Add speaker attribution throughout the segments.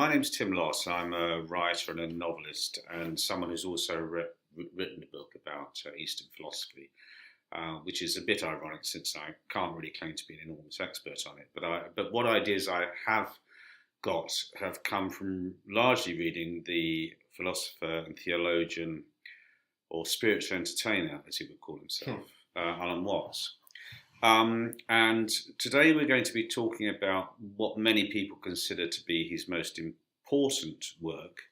Speaker 1: My name's Tim Lott. I'm a writer and a novelist, and someone who's also written a book about Eastern philosophy, which is a bit ironic since I can't really claim to be an enormous expert on it. But what ideas I have got have come from largely reading the philosopher and theologian, or spiritual entertainer, as he would call himself, Alan Watts. And today we're going to be talking about what many people consider to be his most important work,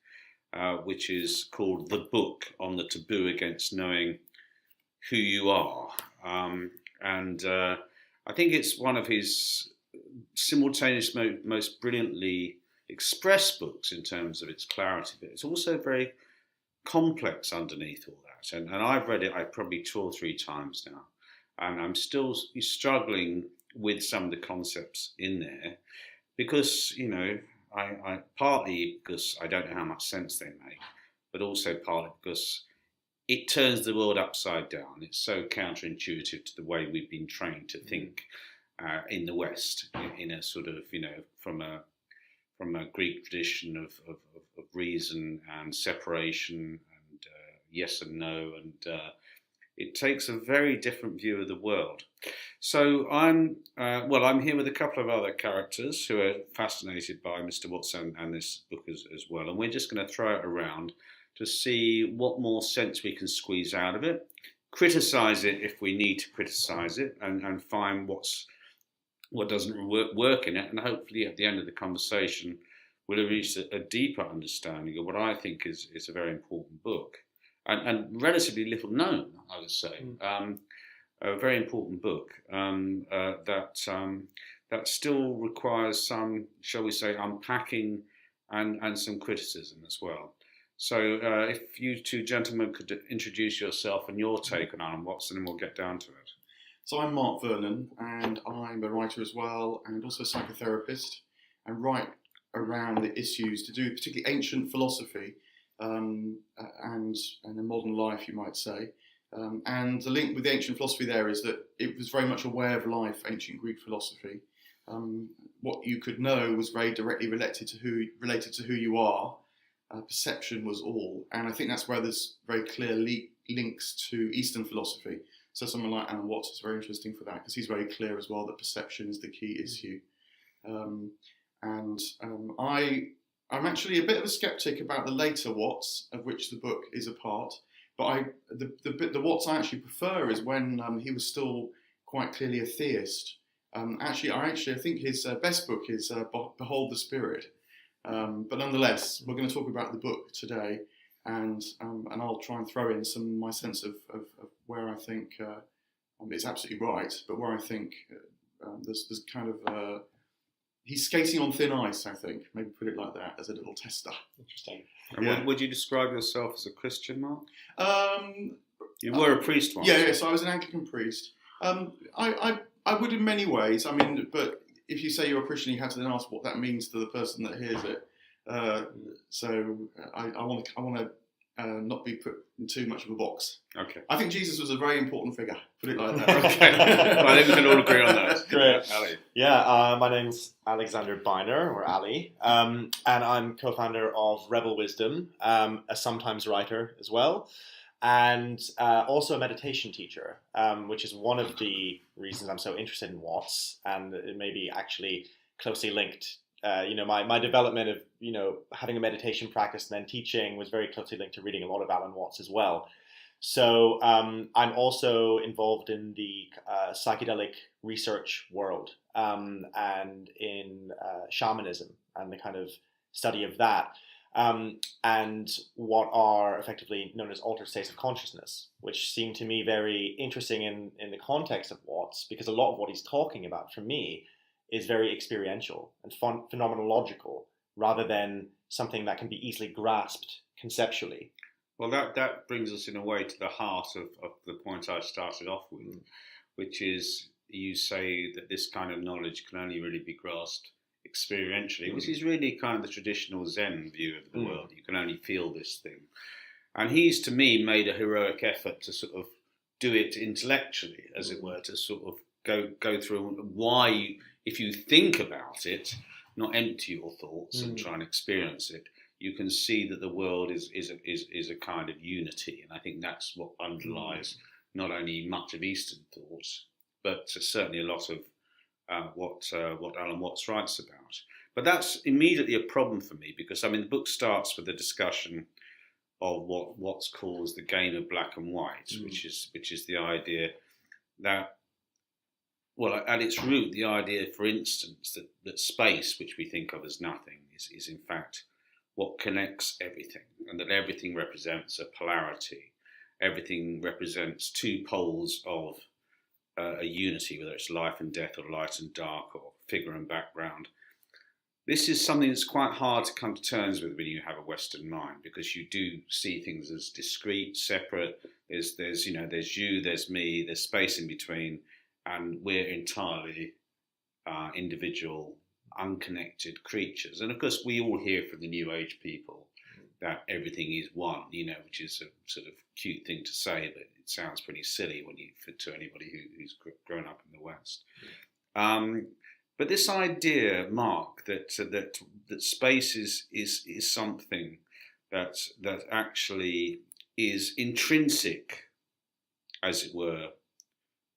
Speaker 1: which is called The Book on the Taboo Against Knowing Who You Are. I think it's one of his simultaneous most brilliantly expressed books in terms of its clarity, but it's also very complex underneath all that. And I've read it probably 2 or 3 times now. And I'm still struggling with some of the concepts in there because, I partly because I don't know how much sense they make, but also partly because it turns the world upside down. It's so counterintuitive to the way we've been trained to think in the West, in a sort of, from a Greek tradition of reason and separation and yes and no, and it takes a very different view of the world. So I'm here with a couple of other characters who are fascinated by Mr. Watts and this book as well. And we're just going to throw it around to see what more sense we can squeeze out of it, criticise it if we need to criticise it, and find what doesn't work in it. And hopefully at the end of the conversation, we'll have reached a deeper understanding of what I think is a very important book. And relatively little known, I would say. A very important book that still requires some, shall we say, unpacking and some criticism as well. So if you two gentlemen could introduce yourself and your take on Alan Watts, and then we'll get down to it.
Speaker 2: So I'm Mark Vernon, and I'm a writer as well, and also a psychotherapist, and write around the issues to do, particularly ancient philosophy, and a modern life, you might say. And the link with the ancient philosophy there is that it was very much a way of life, ancient Greek philosophy. What you could know was very directly related to who you are. Perception was all. And I think that's where there's very clear links to Eastern philosophy. So someone like Alan Watts is very interesting for that, because he's very clear as well that perception is the key issue. I'm actually a bit of a skeptic about the later Watts, of which the book is a part. But the Watts I actually prefer is when he was still quite clearly a theist. I think his best book is Behold the Spirit. But nonetheless, we're going to talk about the book today, and I'll try and throw in my sense of where I think it's absolutely right, but where I think there's kind of he's skating on thin ice, I think. Maybe put it like that, as a little tester.
Speaker 3: Interesting.
Speaker 1: And would you describe yourself as a Christian, Mark? You were a priest once.
Speaker 2: Yeah, so I was an Anglican priest. I would in many ways. I mean, but if you say you're a Christian, you have to then ask what that means to the person that hears it. So I want to not be put in too much of a box.
Speaker 1: Okay.
Speaker 2: I think Jesus was a very important figure. Put it like that.
Speaker 1: Okay. Well, I think we can all agree on that.
Speaker 3: Great.
Speaker 1: Ali.
Speaker 3: Yeah, my name's Alexander Beiner, or Ali, and I'm co-founder of Rebel Wisdom, a sometimes writer as well, and also a meditation teacher, which is one of the reasons I'm so interested in Watts, and it may be actually closely linked. My development of, having a meditation practice and then teaching was very closely linked to reading a lot of Alan Watts as well. So I'm also involved in the psychedelic research world and in shamanism and the kind of study of that, and what are effectively known as altered states of consciousness, which seem to me very interesting in the context of Watts, because a lot of what he's talking about for me is very experiential and phenomenological, rather than something that can be easily grasped conceptually.
Speaker 1: Well, that brings us in a way to the heart of the point I started off with, which is you say that this kind of knowledge can only really be grasped experientially, which is really kind of the traditional Zen view of the world. You can only feel this thing. And he's, to me, made a heroic effort to sort of do it intellectually, as it were, to sort of go through why, if you think about it, not empty your thoughts and try and experience it, you can see that the world is a kind of unity. And I think that's what underlies not only much of Eastern thought, but certainly a lot of what Alan Watts writes about. But that's immediately a problem for me, because I mean the book starts with a discussion of what Watts calls the game of black and white, which is the idea that, well, at its root, the idea, for instance, that space, which we think of as nothing, is in fact what connects everything, and that everything represents a polarity. Everything represents two poles of a unity, whether it's life and death or light and dark or figure and background. This is something that's quite hard to come to terms with when you have a Western mind, because you do see things as discrete, separate. There's you, there's me, there's space in between, and we're entirely individual, unconnected creatures. And of course, we all hear from the New Age people that everything is one, which is a sort of cute thing to say, but it sounds pretty silly to anybody who's grown up in the West. But this idea, Mark, that space is something that actually is intrinsic, as it were,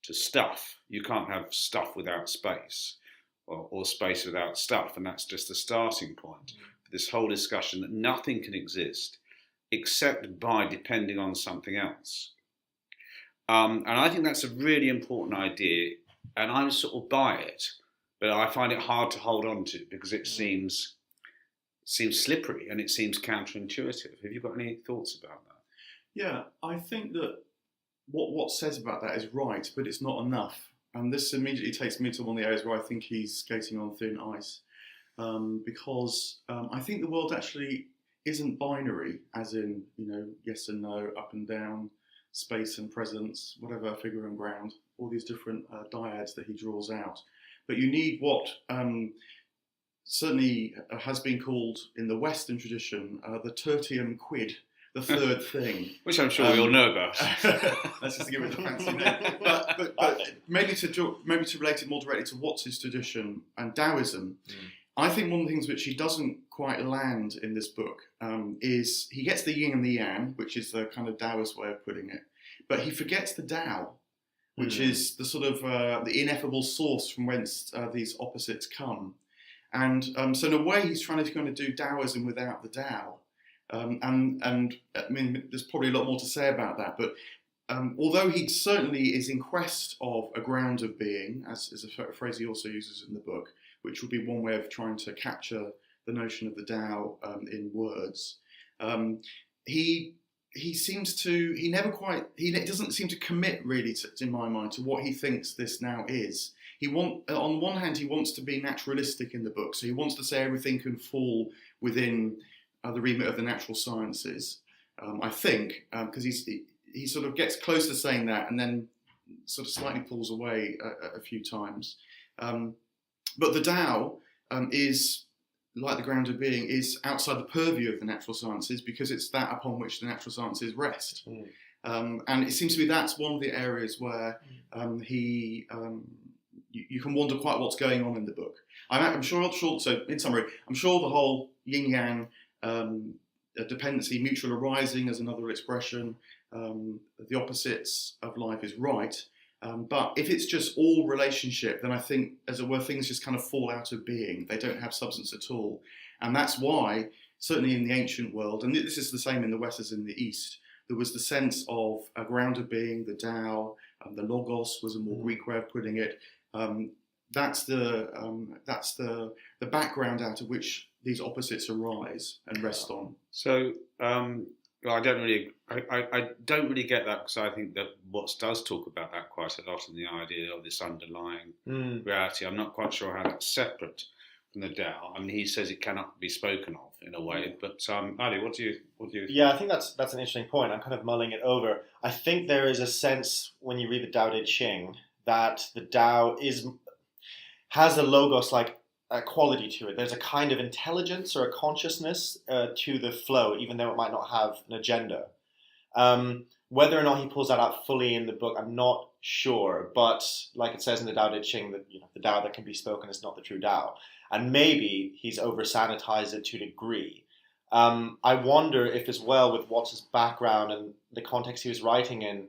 Speaker 1: to stuff. You can't have stuff without space, or space without stuff, and that's just the starting point for this whole discussion that nothing can exist except by depending on something else. And I think that's a really important idea, and I'm sort of by it, but I find it hard to hold on to because it seems slippery and it seems counterintuitive. Have you got any thoughts about that?
Speaker 2: Yeah, I think that what says about that is right, but it's not enough. And this immediately takes me to one of the areas where I think he's skating on thin ice, because I think the world actually isn't binary, as in, yes and no, up and down, space and presence, whatever, figure and ground, all these different dyads that he draws out. But you need what certainly has been called in the Western tradition the tertium quid, the third thing.
Speaker 1: Which I'm sure we all know about.
Speaker 2: Let's just give it a fancy name. But maybe to relate it more directly to Watts' tradition and Taoism, I think one of the things which he doesn't quite land in this book is he gets the yin and the yang, which is the kind of Taoist way of putting it, but he forgets the Tao, which is the sort of the ineffable source from whence these opposites come. And so in a way, he's trying to kind of do Taoism without the Tao. And I mean, there's probably a lot more to say about that, but although he certainly is in quest of a ground of being, as is a phrase he also uses in the book, which would be one way of trying to capture the notion of the Tao in words, he doesn't seem to commit really, in my mind, to what he thinks this now is. On one hand, he wants to be naturalistic in the book, so he wants to say everything can fall within the remit of the natural sciences, I think, because he sort of gets close to saying that and then sort of slightly pulls away a few times. But the Tao is, like the ground of being, is outside the purview of the natural sciences because it's that upon which the natural sciences rest. And it seems to me that's one of the areas where you can wonder quite what's going on in the book. I'm sure, so in summary, I'm sure the whole yin-yang dependency, mutual arising as another expression, the opposites of life is right. But if it's just all relationship, then I think, as it were, things just kind of fall out of being. They don't have substance at all. And that's why, certainly in the ancient world, and this is the same in the West as in the East, there was the sense of a ground of being, the Tao, the Logos was a more Greek way of putting it. That's the background out of which these opposites arise and rest on.
Speaker 1: So I don't really get that, because I think that Watts does talk about that quite a lot in the idea of this underlying reality. I'm not quite sure how that's separate from the Tao. I mean, he says it cannot be spoken of in a way. But Ali, what do you think?
Speaker 3: Yeah, I think that's an interesting point. I'm kind of mulling it over. I think there is a sense when you read the Tao Te Ching that the Tao has a logos-like quality to it. There's a kind of intelligence or a consciousness to the flow, even though it might not have an agenda. Whether or not he pulls that out fully in the book, I'm not sure. But like it says in the Tao Te Ching, that the Tao that can be spoken is not the true Tao. and maybe he's over sanitized it to a degree. I wonder if, as well, with Watts's background and the context he was writing in,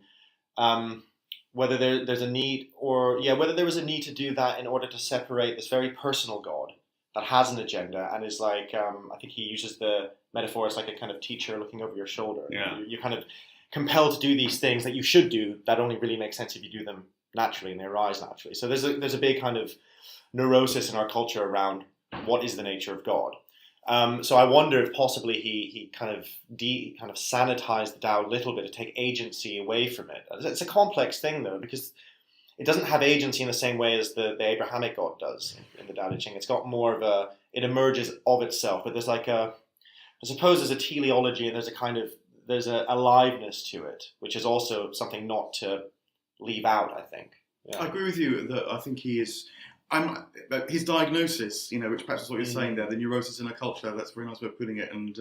Speaker 3: whether there's a need, whether there was a need to do that in order to separate this very personal God that has an agenda and is like, I think he uses the metaphor as like a kind of teacher looking over your shoulder.
Speaker 1: Yeah.
Speaker 3: You're kind of compelled to do these things that you should do that only really make sense if you do them naturally and they arise naturally. So there's a big kind of neurosis in our culture around what is the nature of God. So I wonder if possibly he kind of sanitized the Tao a little bit to take agency away from it. It's a complex thing though, because it doesn't have agency in the same way as the Abrahamic God does in the Tao Te Ching. It's got more of it emerges of itself, but there's I suppose there's a teleology and there's a aliveness to it, which is also something not to leave out, I think. Yeah.
Speaker 2: I agree with you that I think he is. His diagnosis, which perhaps is what you're saying there, the neurosis in a culture, that's a very nice way of putting it, and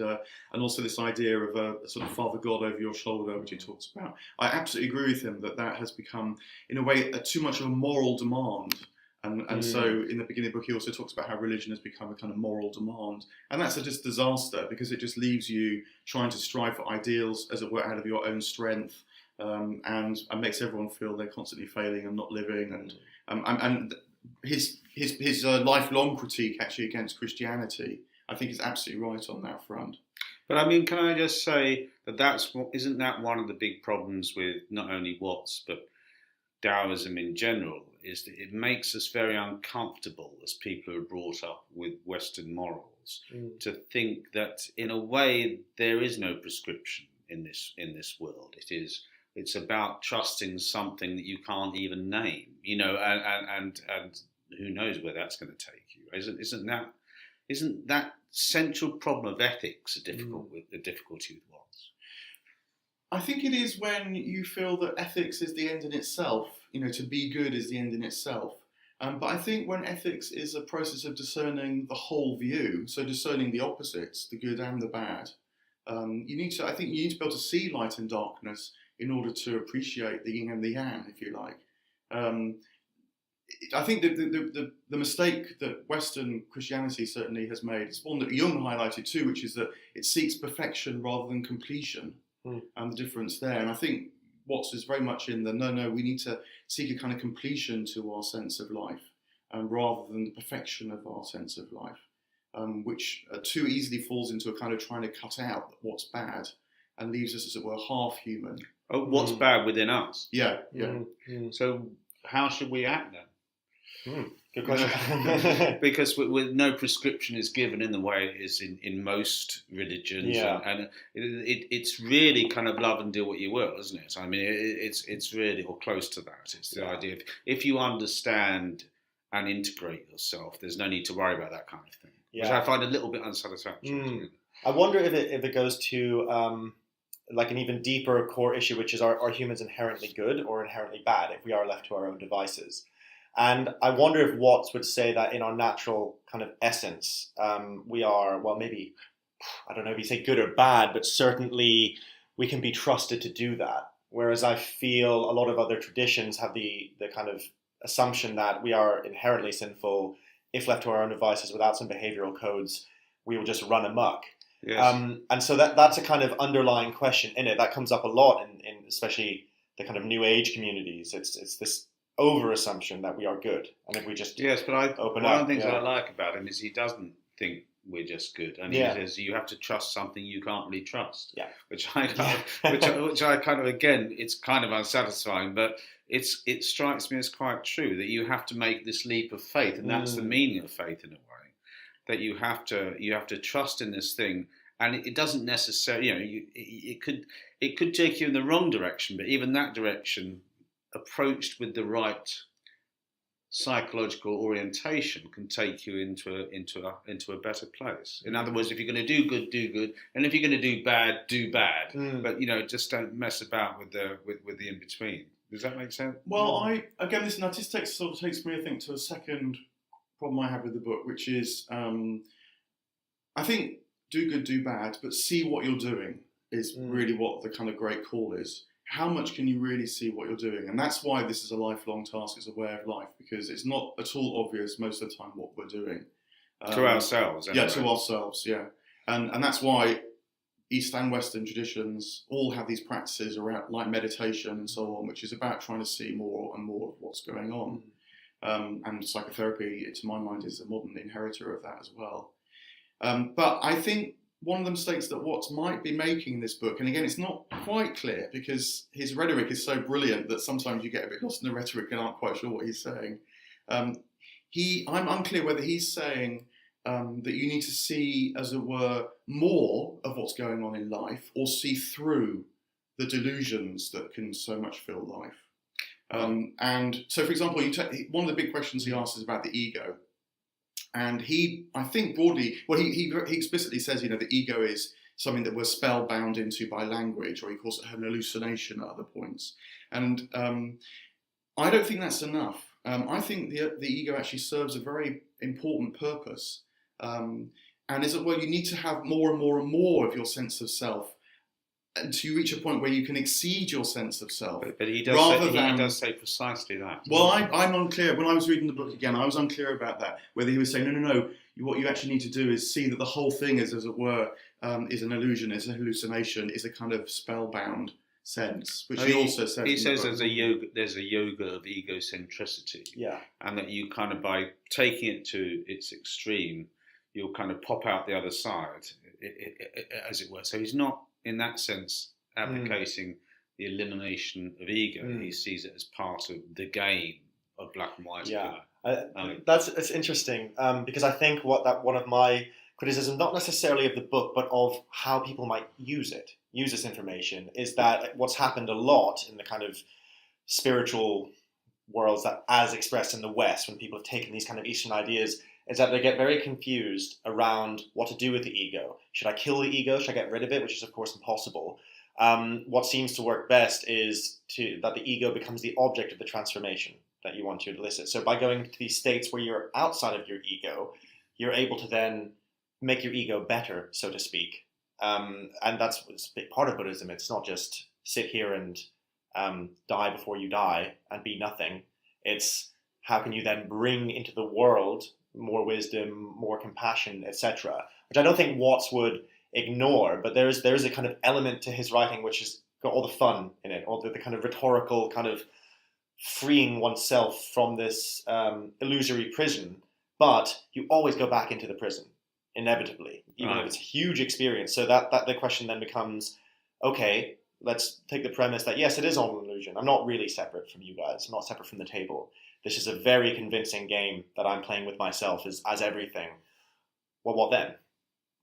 Speaker 2: also this idea of a sort of father God over your shoulder, which he talks about. I absolutely agree with him that has become, in a way, too much of a moral demand. And so in the beginning of the book, he also talks about how religion has become a kind of moral demand. And that's a just disaster, because it just leaves you trying to strive for ideals, as it were, out of your own strength, and makes everyone feel they're constantly failing and not living. And his lifelong critique actually against Christianity, I think, is absolutely right on that front.
Speaker 1: But I mean, can I just say that isn't that one of the big problems with not only Watts but Taoism in general, is that it makes us very uncomfortable as people who are brought up with Western morals to think that in a way there is no prescription in this world. It's about trusting something that you can't even name, and who knows where that's going to take you. Isn't that central problem of ethics a difficulty with Watts?
Speaker 2: I think it is when you feel that ethics is the end in itself. To be good is the end in itself. But I think when ethics is a process of discerning the whole view, so discerning the opposites, the good and the bad, you need to be able to see light and darkness in order to appreciate the yin and the yang, if you like. I think the mistake that Western Christianity certainly has made is one that Jung highlighted too, which is that it seeks perfection rather than completion, and the difference there. And I think Watts is very much in no, we need to seek a kind of completion to our sense of life, rather than the perfection of our sense of life, which too easily falls into a kind of trying to cut out what's bad and leaves us, as it were, half human.
Speaker 1: Oh, what's bad within us?
Speaker 2: Yeah.
Speaker 1: So how should we act then?
Speaker 3: Good question.
Speaker 1: Because with no prescription is given in the way it is in most religions, and it's really kind of love and do what you will, isn't it? I mean, it's really, or close to that. It's the idea of if you understand and integrate yourself, there's no need to worry about that kind of thing, which I find a little bit unsatisfactory.
Speaker 3: I wonder if it goes to like an even deeper core issue, which is are humans inherently good or inherently bad if we are left to our own devices? And I wonder if Watts would say that in our natural kind of essence, we are, well, maybe, I don't know if you say good or bad, but certainly we can be trusted to do that. Whereas I feel a lot of other traditions have the kind of assumption that we are inherently sinful. If left to our own devices without some behavioral codes, we will just run amok.
Speaker 1: Yes.
Speaker 3: And so that's a kind of underlying question in it. That comes up a lot in especially the kind of New Age communities. It's this over-assumption that we are good, and if we just
Speaker 1: but
Speaker 3: open
Speaker 1: one
Speaker 3: up,
Speaker 1: of the things I like about him is he doesn't think we're just good, and he says you have to trust something you can't really trust. Which I kind of again, it's kind of unsatisfying, but it strikes me as quite true that you have to make this leap of faith, and that's the meaning of faith in a way, that you have to trust in this thing. And it doesn't necessarily, it could take you in the wrong direction, but even that direction, approached with the right psychological orientation, can take you into a better place. In other words, if you're going to do good, and if you're going to do bad, do bad. But just don't mess about with the in between. Does that make sense?
Speaker 2: Well, this sort of takes me, I think, to a second problem I have with the book, which is I think do good, do bad, but see what you're doing is really what the kind of great call is. How much can you really see what you're doing? And that's why this is a lifelong task, it's a way of life, because it's not at all obvious most of the time what we're doing.
Speaker 1: To ourselves,
Speaker 2: Yeah,
Speaker 1: anyway.
Speaker 2: to ourselves, yeah. And that's why East and Western traditions all have these practices around, like meditation and so on, which is about trying to see more and more of what's going on. And psychotherapy, to my mind, is a modern inheritor of that as well. But I think one of the mistakes that Watts might be making in this book, and again, it's not quite clear because his rhetoric is so brilliant that sometimes you get a bit lost in the rhetoric and aren't quite sure what he's saying. I'm unclear whether he's saying that you need to see, as it were, more of what's going on in life, or see through the delusions that can so much fill life. And so, for example, one of the big questions he asks is about the ego. And I think broadly, well, he explicitly says, the ego is something that we're spellbound into by language, or he calls it an hallucination at other points. And I don't think that's enough. I think the ego actually serves a very important purpose. And is it, well, you need to have more and more and more of your sense of self until you reach a point where you can exceed your sense of self.
Speaker 1: But he does say precisely that.
Speaker 2: Well, I'm unclear. When I was reading the book again, I was unclear about that. Whether he was saying, no, what you actually need to do is see that the whole thing is, as it were, is an illusion, is a hallucination, is a kind of spellbound sense, which he also says.
Speaker 1: He says there's a yoga of egocentricity.
Speaker 3: Yeah.
Speaker 1: And that you kind of, by taking it to its extreme, you'll kind of pop out the other side, as it were. So he's not, in that sense, advocating the elimination of ego. He sees it as part of the game of black and white.
Speaker 3: Yeah, it's interesting because I think one of my criticisms, not necessarily of the book, but of how people might use this information, is that what's happened a lot in the kind of spiritual worlds that, as expressed in the West, when people have taken these kind of Eastern ideas, is that they get very confused around what to do with the ego. Should I kill the ego? Should I get rid of it? Which is, of course, impossible. What seems to work best is that the ego becomes the object of the transformation that you want to elicit. So by going to these states where you're outside of your ego, you're able to then make your ego better, so to speak. And that's a big part of Buddhism. It's not just sit here and die before you die and be nothing. It's how can you then bring into the world more wisdom, more compassion, etc., which I don't think Watts would ignore, but there is a kind of element to his writing which has got all the fun in it, all the kind of rhetorical kind of freeing oneself from this illusory prison, but you always go back into the prison, inevitably, even if it's a huge experience. So that the question then becomes, okay, let's take the premise that, yes, it is all an illusion. I'm not really separate from you guys. I'm not separate from the table. This is a very convincing game that I'm playing with myself as everything. Well, what then?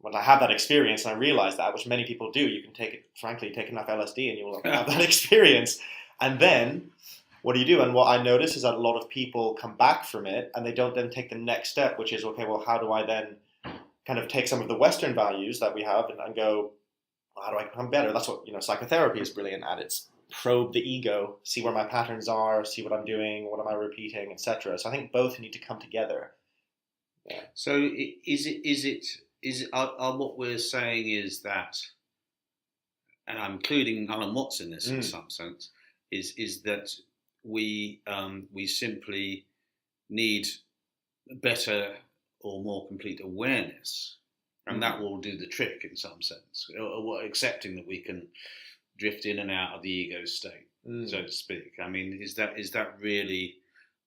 Speaker 3: When I have that experience and I realize that, which many people do, you can take enough LSD and you will have that experience. And then, what do you do? And what I notice is that a lot of people come back from it and they don't then take the next step, which is, okay, well, how do I then kind of take some of the Western values that we have and go, well, how do I become better? That's what, psychotherapy is brilliant at. It's probe the ego, see where my patterns are, see what I'm doing, what am I repeating, etc. So I think both need to come together. Yeah.
Speaker 1: So are what we're saying is that, and I'm including Alan Watts in this in some sense, is that we simply need better or more complete awareness, and that will do the trick in some sense, or accepting that we can drift in and out of the ego state, so to speak. I mean, is that really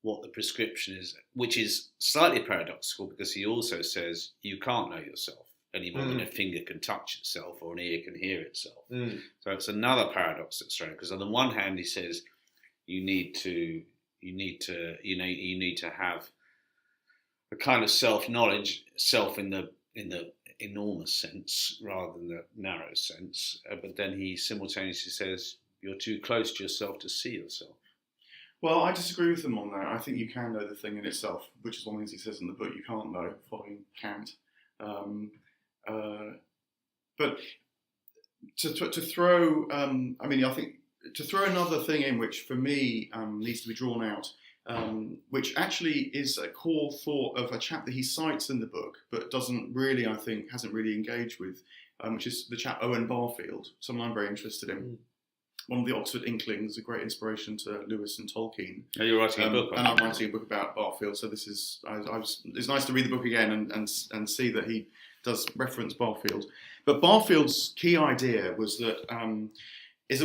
Speaker 1: what the prescription is? Which is slightly paradoxical because he also says you can't know yourself any more than a finger can touch itself or an ear can hear itself. So it's another paradox that's thrown, because on the one hand he says you need to have a kind of self-knowledge, self in the enormous sense rather than the narrow sense, but then he simultaneously says you're too close to yourself to see yourself.
Speaker 2: Well, I disagree with him on that. I think you can know the thing in itself, which is one of the things he says in the book. You can't know, following Kant. But to throw, I think to throw another thing in, which for me needs to be drawn out, which actually is a core thought of a chap that he cites in the book, but hasn't really engaged with, which is the chap Owen Barfield, someone I'm very interested in. one of the Oxford Inklings, a great inspiration to Lewis and Tolkien.
Speaker 1: Are you writing a book on
Speaker 2: and I'm
Speaker 1: it?
Speaker 2: writing a book about Barfield, so this is it's nice to read the book again and see that he does reference Barfield. But Barfield's key idea was that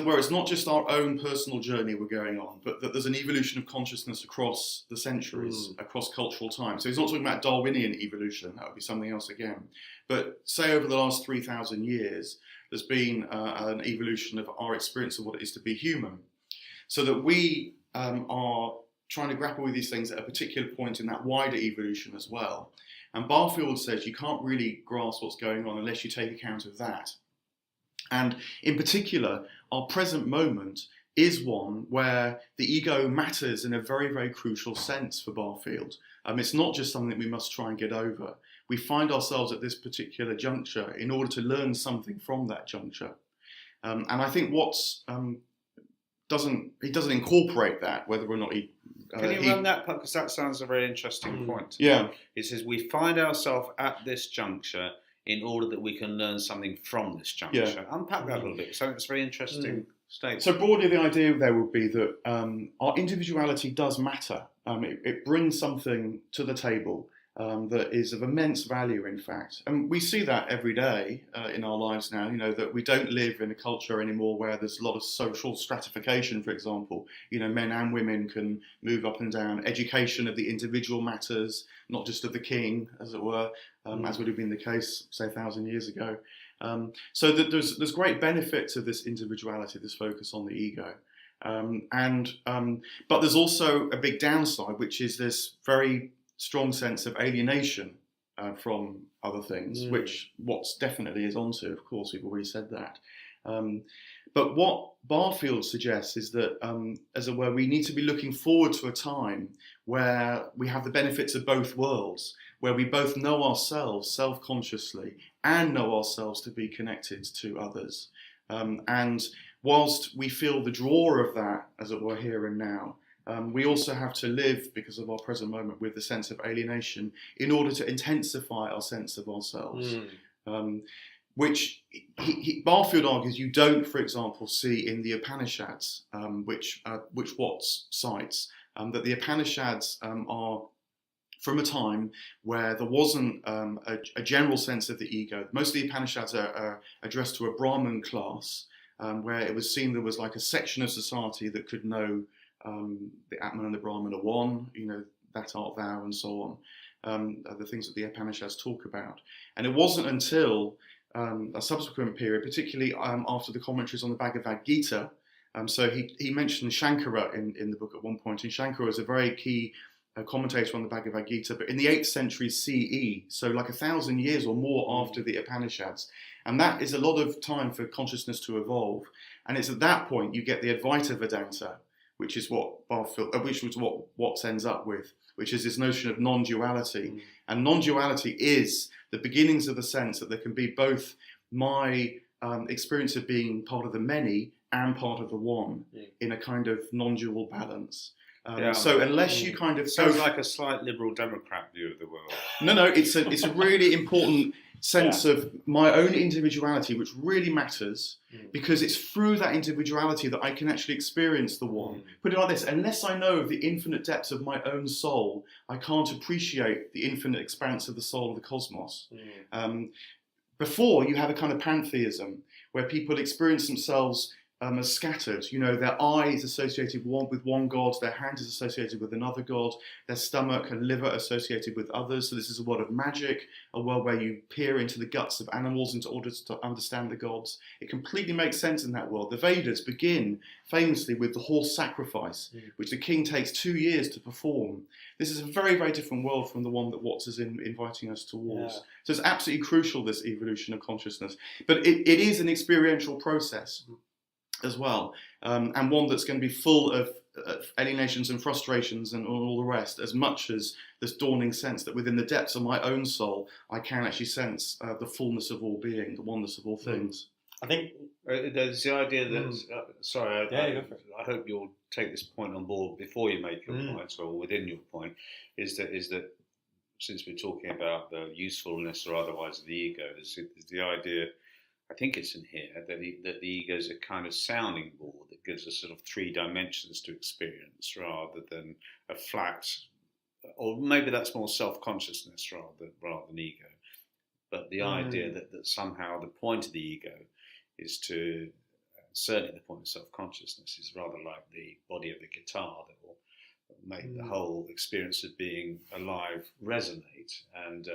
Speaker 2: where it's not just our own personal journey we're going on, but that there's an evolution of consciousness across the centuries, across cultural time. So he's not talking about Darwinian evolution, that would be something else again. But say over the last 3,000 years, there's been an evolution of our experience of what it is to be human. So that we are trying to grapple with these things at a particular point in that wider evolution as well. And Barfield says you can't really grasp what's going on unless you take account of that. And in particular, our present moment is one where the ego matters in a very, very crucial sense for Barfield. It's not just something that we must try and get over. We find ourselves at this particular juncture in order to learn something from that juncture. And I think he doesn't incorporate that, whether or not he...
Speaker 1: Can you run that? Because that sounds a very interesting point.
Speaker 2: Yeah.
Speaker 1: It says we find ourselves at this juncture in order that we can learn something from this juncture.
Speaker 2: Yeah.
Speaker 1: Unpack that a little bit. So it's a very interesting statement.
Speaker 2: So broadly, the idea there would be that our individuality does matter. It brings something to the table that is of immense value, in fact. And we see that every day in our lives now, that we don't live in a culture anymore where there's a lot of social stratification, for example. Men and women can move up and down. Education of the individual matters, not just of the king, as it were, as would have been the case, say, 1,000 years ago. So that there's great benefit to this individuality, this focus on the ego. But there's also a big downside, which is this very strong sense of alienation from other things, which Watts definitely is onto. Of course, we've already said that. But what Barfield suggests is that, as it were, we need to be looking forward to a time where we have the benefits of both worlds, where we both know ourselves self-consciously and know ourselves to be connected to others. And whilst we feel the draw of that, as it were, here and now, we also have to live, because of our present moment, with the sense of alienation in order to intensify our sense of ourselves. Which Barfield argues you don't, for example, see in the Upanishads, which Watts cites, that the Upanishads are from a time where there wasn't a general sense of the ego. Most of the Upanishads are addressed to a Brahmin class, where it was seen there was like a section of society that could know the Atman and the Brahman are one, that art thou, and so on, the things that the Upanishads talk about. And it wasn't until a subsequent period, particularly after the commentaries on the Bhagavad Gita, so he mentioned Shankara in the book at one point, and Shankara is a very key commentator on the Bhagavad Gita, but in the 8th century CE, so like 1,000 years or more after the Upanishads. And that is a lot of time for consciousness to evolve. And it's at that point you get the Advaita Vedanta, which is what Watts ends up with, which is this notion of non-duality. And non-duality is the beginnings of the sense that there can be both my experience of being part of the many and part of the one in a kind of non-dual balance. So unless you kind of...
Speaker 1: Sounds like a slight liberal Democrat view of the world.
Speaker 2: No, it's a really important sense of my own individuality, which really matters, because it's through that individuality that I can actually experience the one. Put it like this: unless I know of the infinite depths of my own soul, I can't appreciate the infinite expanse of the soul of the cosmos. Before, you have a kind of pantheism where people experience themselves as scattered. Their eye is associated with one god, their hand is associated with another god, their stomach and liver associated with others. So this is a world of magic, a world where you peer into the guts of animals in order to understand the gods. It completely makes sense in that world. The Vedas begin famously with the horse sacrifice, which the king takes 2 years to perform. This is a very, very different world from the one that Watts is inviting us towards. So it's absolutely crucial, this evolution of consciousness. But it is an experiential process as well, and one that's going to be full of alienations and frustrations and all the rest, as much as this dawning sense that within the depths of my own soul I can actually sense the fullness of all being, the oneness of all things.
Speaker 3: I think
Speaker 1: there's the idea that I hope you'll take this point on board before you make your point, or within your point, is that since we're talking about the usefulness or otherwise of the ego, there's the idea I think it's in here, that the ego is a kind of sounding board that gives us sort of 3 dimensions to experience rather than a flat, or maybe that's more self-consciousness rather than ego. But the idea that somehow the point of the ego is to, certainly the point of self-consciousness is rather like the body of the guitar that will make the whole experience of being alive resonate. And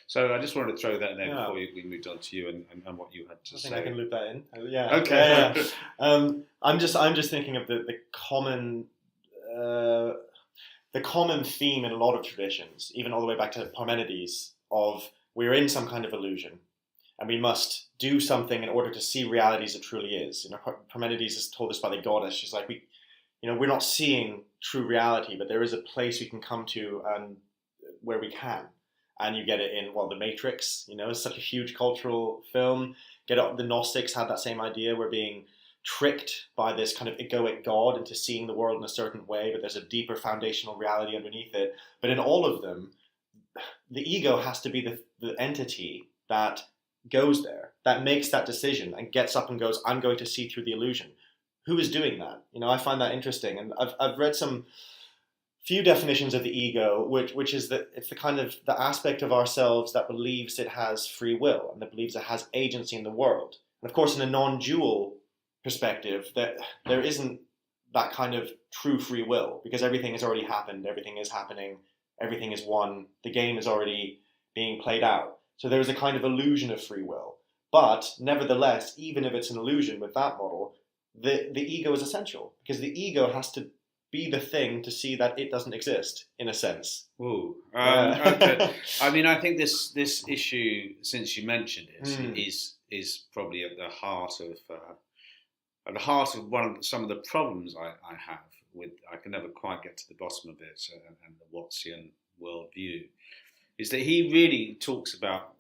Speaker 1: so I just wanted to throw that in there before we moved on to you and what you had to say.
Speaker 3: I think I can loop that in. Yeah.
Speaker 1: Okay.
Speaker 3: Yeah. I'm just thinking of the common theme in a lot of traditions, even all the way back to Parmenides, of we're in some kind of illusion, and we must do something in order to see reality as it truly is. You know, Parmenides is told us by the goddess. She's like, we're not seeing true reality, but there is a place we can come to and where we can. And you get it in, The Matrix, it's such a huge cultural film. The Gnostics had that same idea. We're being tricked by this kind of egoic God into seeing the world in a certain way, but there's a deeper foundational reality underneath it. But in all of them, the ego has to be the entity that goes there, that makes that decision and gets up and goes, I'm going to see through the illusion. Who is doing that? I find that interesting. And I've read some few definitions of the ego, which is that it's the kind of the aspect of ourselves that believes it has free will and that believes it has agency in the world. And of course, in a non-dual perspective, that there isn't that kind of true free will, because everything has already happened, everything is happening, everything is one, the game is already being played out. So there is a kind of illusion of free will. But nevertheless, even if it's an illusion with that model, the ego is essential, because the ego has to be the thing to see that it doesn't exist, in a sense.
Speaker 1: Ooh, okay. I mean, I think this issue, since you mentioned it, is probably at the heart of some of the problems I have with. I can never quite get to the bottom of it, and the Wattsian worldview, is that he really talks about.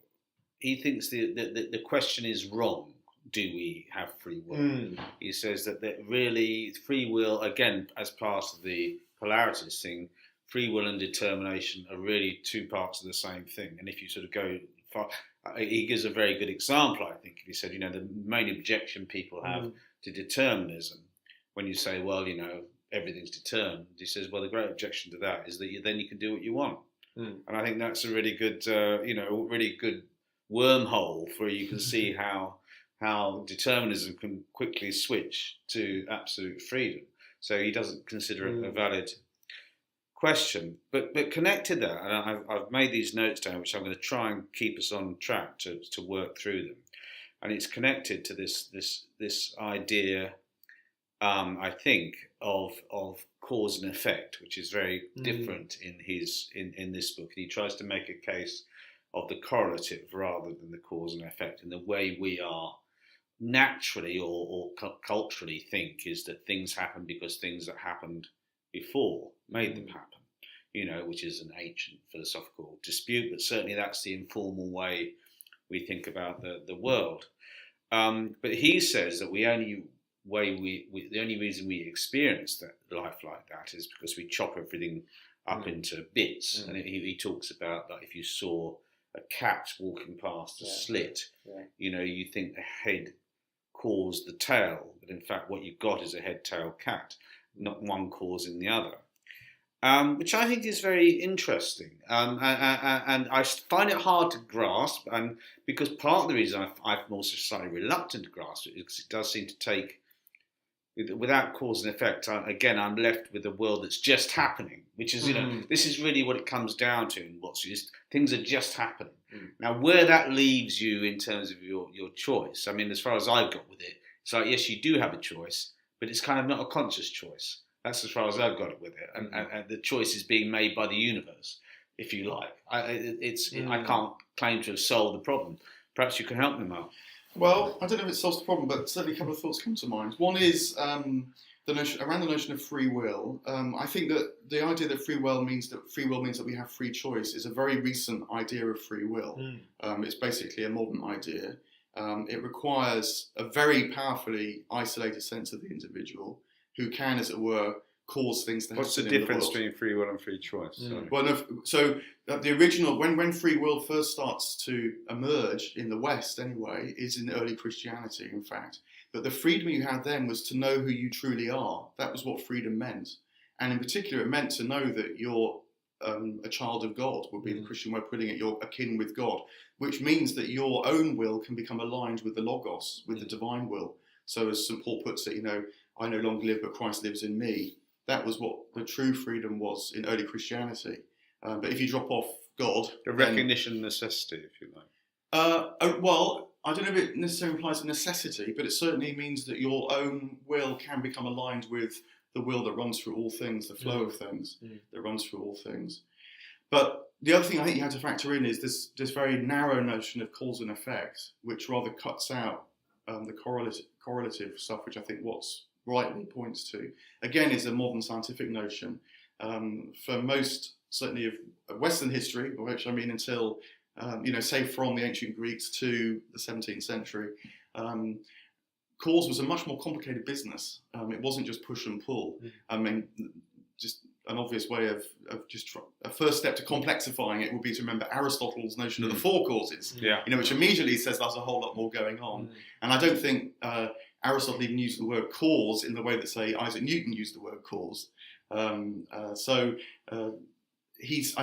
Speaker 1: He thinks the question is wrong. Do we have free will? He says that really free will, again, as part of the polarities thing, free will and determination are really 2 parts of the same thing. And if you sort of go far, he gives a very good example, I think. He said, the main objection people have to determinism, when you say, everything's determined, he says, the great objection to that is that then you can do what you want. And I think that's a really good, really good wormhole where you can see how determinism can quickly switch to absolute freedom. So he doesn't consider it a valid question. But connected that, and I've made these notes down, which I'm going to try and keep us on track to work through them. And it's connected to this idea, I think, of cause and effect, which is very different in this book. And he tries to make a case of the correlative rather than the cause and effect, and the way we are naturally or culturally think is that things happen because things that happened before made them happen, which is an ancient philosophical dispute, but certainly that's the informal way we think about the world. But he says that the only reason we experience that life like that is because we chop everything up into bits. And he talks about that if you saw a cat walking past a slit, you think the head caused the tail, but in fact what you've got is a head-tail cat, not one causing the other. Which I think is very interesting, and I find it hard to grasp, and because part of the reason I'm also slightly reluctant to grasp it is because it does seem to take, without cause and effect, I'm left with a world that's just happening, which is, this is really what it comes down to, and things are just happening. Now, where that leaves you in terms of your choice, I mean, as far as I've got with it, it's like, yes, you do have a choice, but it's kind of not a conscious choice. That's as far as I've got it with it, and the choice is being made by the universe, if you like. I can't claim to have solved the problem. Perhaps you can help me, Mark.
Speaker 2: Well, I don't know if it solves the problem, but certainly a couple of thoughts come to mind. One is the notion of free will. I think that the idea that free will means that we have free choice is a very recent idea of free will. It's basically a modern idea. It requires a very powerfully isolated sense of the individual who can, as it were, cause things to happen.
Speaker 1: What's the
Speaker 2: in
Speaker 1: difference
Speaker 2: world.
Speaker 1: between free will and free choice? Sorry.
Speaker 2: Well, no, so the original, when free will first starts to emerge in the West anyway, is in early Christianity, in fact. But the freedom you had then was to know who you truly are. That was what freedom meant. And in particular, it meant to know that you're a child of God, would be the Christian way of putting it. You're akin with God, which means that your own will can become aligned with the Logos, with the divine will. So as St. Paul puts it, I no longer live, but Christ lives in me. That was what the true freedom was in early Christianity. But if you drop off God...
Speaker 1: The recognition of necessity, if you like.
Speaker 2: Well, I don't know if it necessarily implies a necessity, but it certainly means that your own will can become aligned with the will that runs through all things, the flow of things that runs through all things. But the other thing I think you have to factor in is this very narrow notion of cause and effect, which rather cuts out the correlative stuff, which I think Watts rightly points to. Again, is a modern scientific notion. For most, certainly of Western history, by which I mean until, say from the ancient Greeks to the 17th century, cause was a much more complicated business. It wasn't just push and pull. I mean, just an obvious way of a first step to complexifying it would be to remember Aristotle's notion of the four causes, which immediately says there's a whole lot more going on. And I don't think Aristotle even used the word cause in the way that, say, Isaac Newton used the word cause. I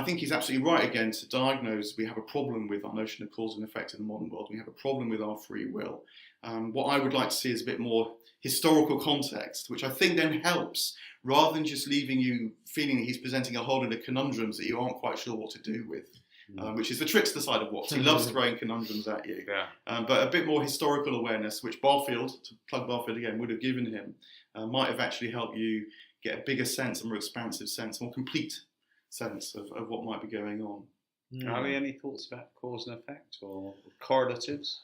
Speaker 2: think he's absolutely right again to diagnose we have a problem with our notion of cause and effect in the modern world. We have a problem with our free will. What I would like to see is a bit more historical context, which I think then helps, rather than just leaving you feeling that he's presenting a whole lot of conundrums that you aren't quite sure what to do with, which is the trickster side of Watts. He loves throwing conundrums at you. But a bit more historical awareness, which Barfield, to plug Barfield again, would have given him, might have actually helped you get a bigger sense, a more expansive sense, a more complete sense of what might be going on.
Speaker 1: Ali, any thoughts about cause and effect or correlatives?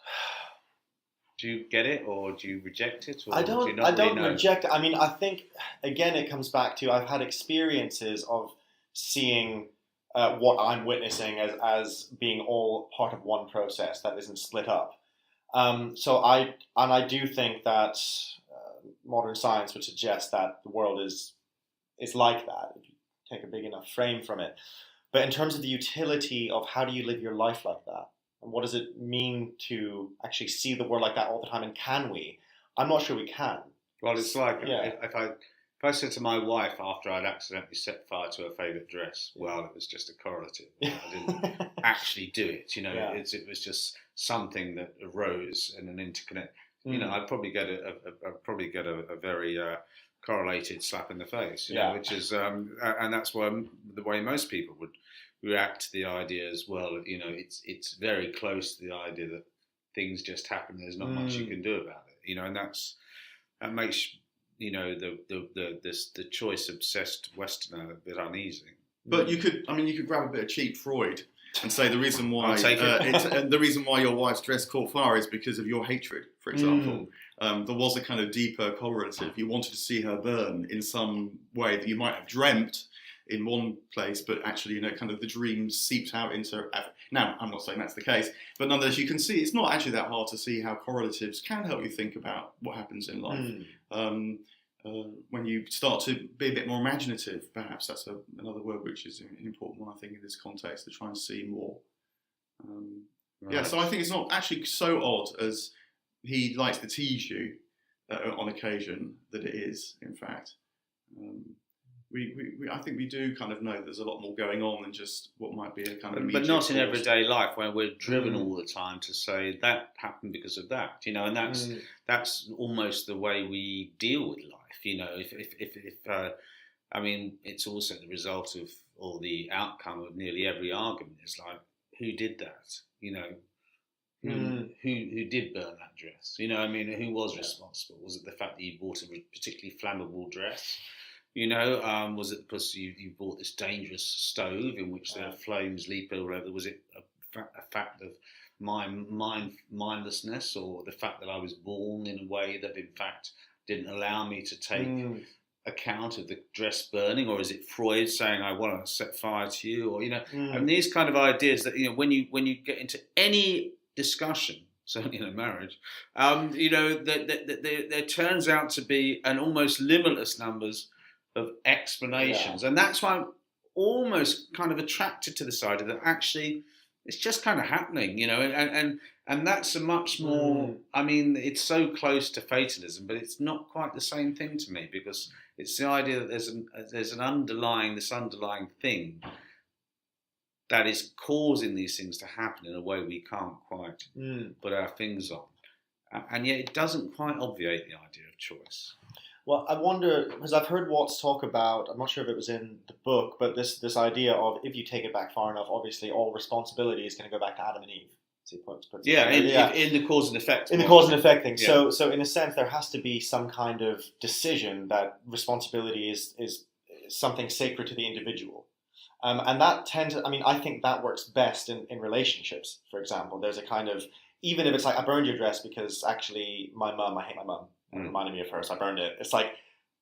Speaker 1: Do you get it, or do you reject it? Or
Speaker 3: I don't.
Speaker 1: Do you not
Speaker 3: I don't
Speaker 1: really know?
Speaker 3: reject it. I mean, I think again, it comes back to I've had experiences of seeing what I'm witnessing as being all part of one process that isn't split up. So I do think that modern science would suggest that the world is like that if you take a big enough frame from it. But in terms of the utility of how do you live your life like that? And what does it mean to actually see the world like that all the time? And can we? I'm not sure we can.
Speaker 1: Well, it's like if I said to my wife after I'd accidentally set fire to her favourite dress, well, it was just a correlative. I didn't actually do it. It was just something that arose in an interconnect. I'd probably get a very correlated slap in the face. Which is and that's why the way most people would react to the idea as well. It's very close to the idea that things just happen. There's not much you can do about it. And that makes the choice obsessed Westerner a bit uneasy.
Speaker 2: But you could grab a bit of cheap Freud and say the reason why
Speaker 1: I'll
Speaker 2: the reason why your wife's dress caught fire is because of your hatred, for example. There was a kind of deeper correlative. You wanted to see her burn in some way that you might have dreamt in one place, but actually, kind of the dream seeped out into... Now, I'm not saying that's the case, but nonetheless, you can see it's not actually that hard to see how correlatives can help you think about what happens in life. When you start to be a bit more imaginative, perhaps that's another word which is an important one, I think, in this context, to try and see more. So I think it's not actually so odd as he likes to tease you on occasion that it is, in fact. I think we do kind of know there's a lot more going on than just what might be a kind of immediate
Speaker 1: but not in
Speaker 2: cause.
Speaker 1: everyday life where we're driven all the time to say that happened because of that, and that's almost the way we deal with life. It's also the result of, or the outcome of nearly every argument is like, who did that? Who did burn that dress? Who was responsible? Was it the fact that you bought a particularly flammable dress? Was it because you bought this dangerous stove in which the flames leap all over? Was it a fact of my mindlessness, or the fact that I was born in a way that in fact didn't allow me to take account of the dress burning? Or is it Freud saying, I want to set fire to you? Or, and these kind of ideas that, when you get into any discussion, certainly in a marriage, there turns out to be an almost limitless numbers of explanations, and that's why I'm almost kind of attracted to this idea that actually it's just kind of happening, you know, and that's a much more. I mean, it's so close to fatalism, but it's not quite the same thing to me, because it's the idea that there's an underlying thing that is causing these things to happen in a way we can't quite put our fingers on, and yet it doesn't quite obviate the idea of choice.
Speaker 3: Well, I wonder, because I've heard Watts talk about, I'm not sure if it was in the book, but this idea of, if you take it back far enough, obviously all responsibility is going to go back to Adam and Eve. So he puts
Speaker 1: in the cause and effect.
Speaker 3: In the cause and effect thing. Yeah. So in a sense, there has to be some kind of decision that responsibility is something sacred to the individual. And that I think that works best in relationships, for example. There's a kind of, even if it's like, I burned your dress because actually I hate my mum. It reminded me of her, so I burned it. It's like,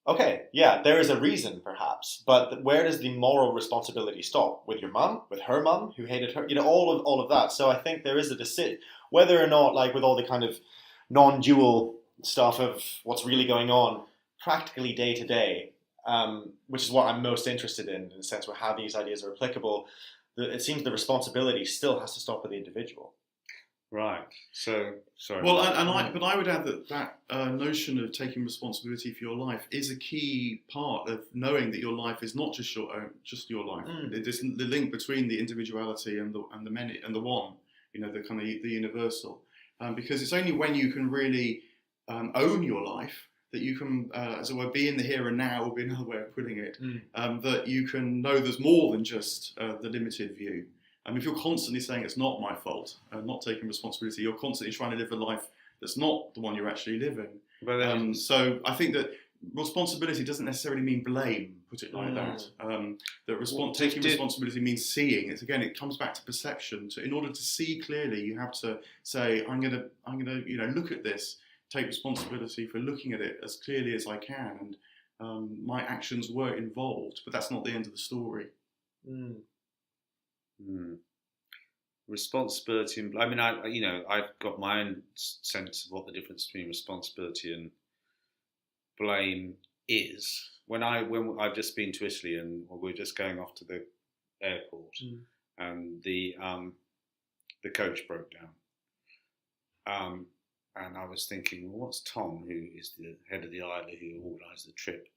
Speaker 3: okay, yeah, there is a reason, perhaps, but where does the moral responsibility stop? With your mum, with her mum, who hated her, you know, all of that. So I think there is a decision, whether or not, like with all the kind of non-dual stuff of what's really going on, practically day to day, which is what I'm most interested in the sense where how these ideas are applicable. It seems the responsibility still has to stop with the individual.
Speaker 1: Right. So sorry.
Speaker 2: Well, but I would add that notion of taking responsibility for your life is a key part of knowing that your life is not just your life. There's the link between the individuality and the many and the one. You know, the kind of the universal. Because it's only when you can really own your life that you can, as it were, be in the here and now, would be another way of putting it. That you can know there's more than just the limited view. If you're constantly saying it's not my fault, not taking responsibility, you're constantly trying to live a life that's not the one you're actually living. So I think that responsibility doesn't necessarily mean blame, put it like that. Taking responsibility means seeing. It comes back to perception. In order to see clearly, you have to say, I'm gonna look at this, take responsibility for looking at it as clearly as I can, and my actions were involved, but that's not the end of the story.
Speaker 1: Responsibility and I've got my own sense of what the difference between responsibility and blame is. When I've just been to Italy and we're just going off to the airport, and the coach broke down, and I was thinking, well, what's Tom, who is the head of the island who organised the trip,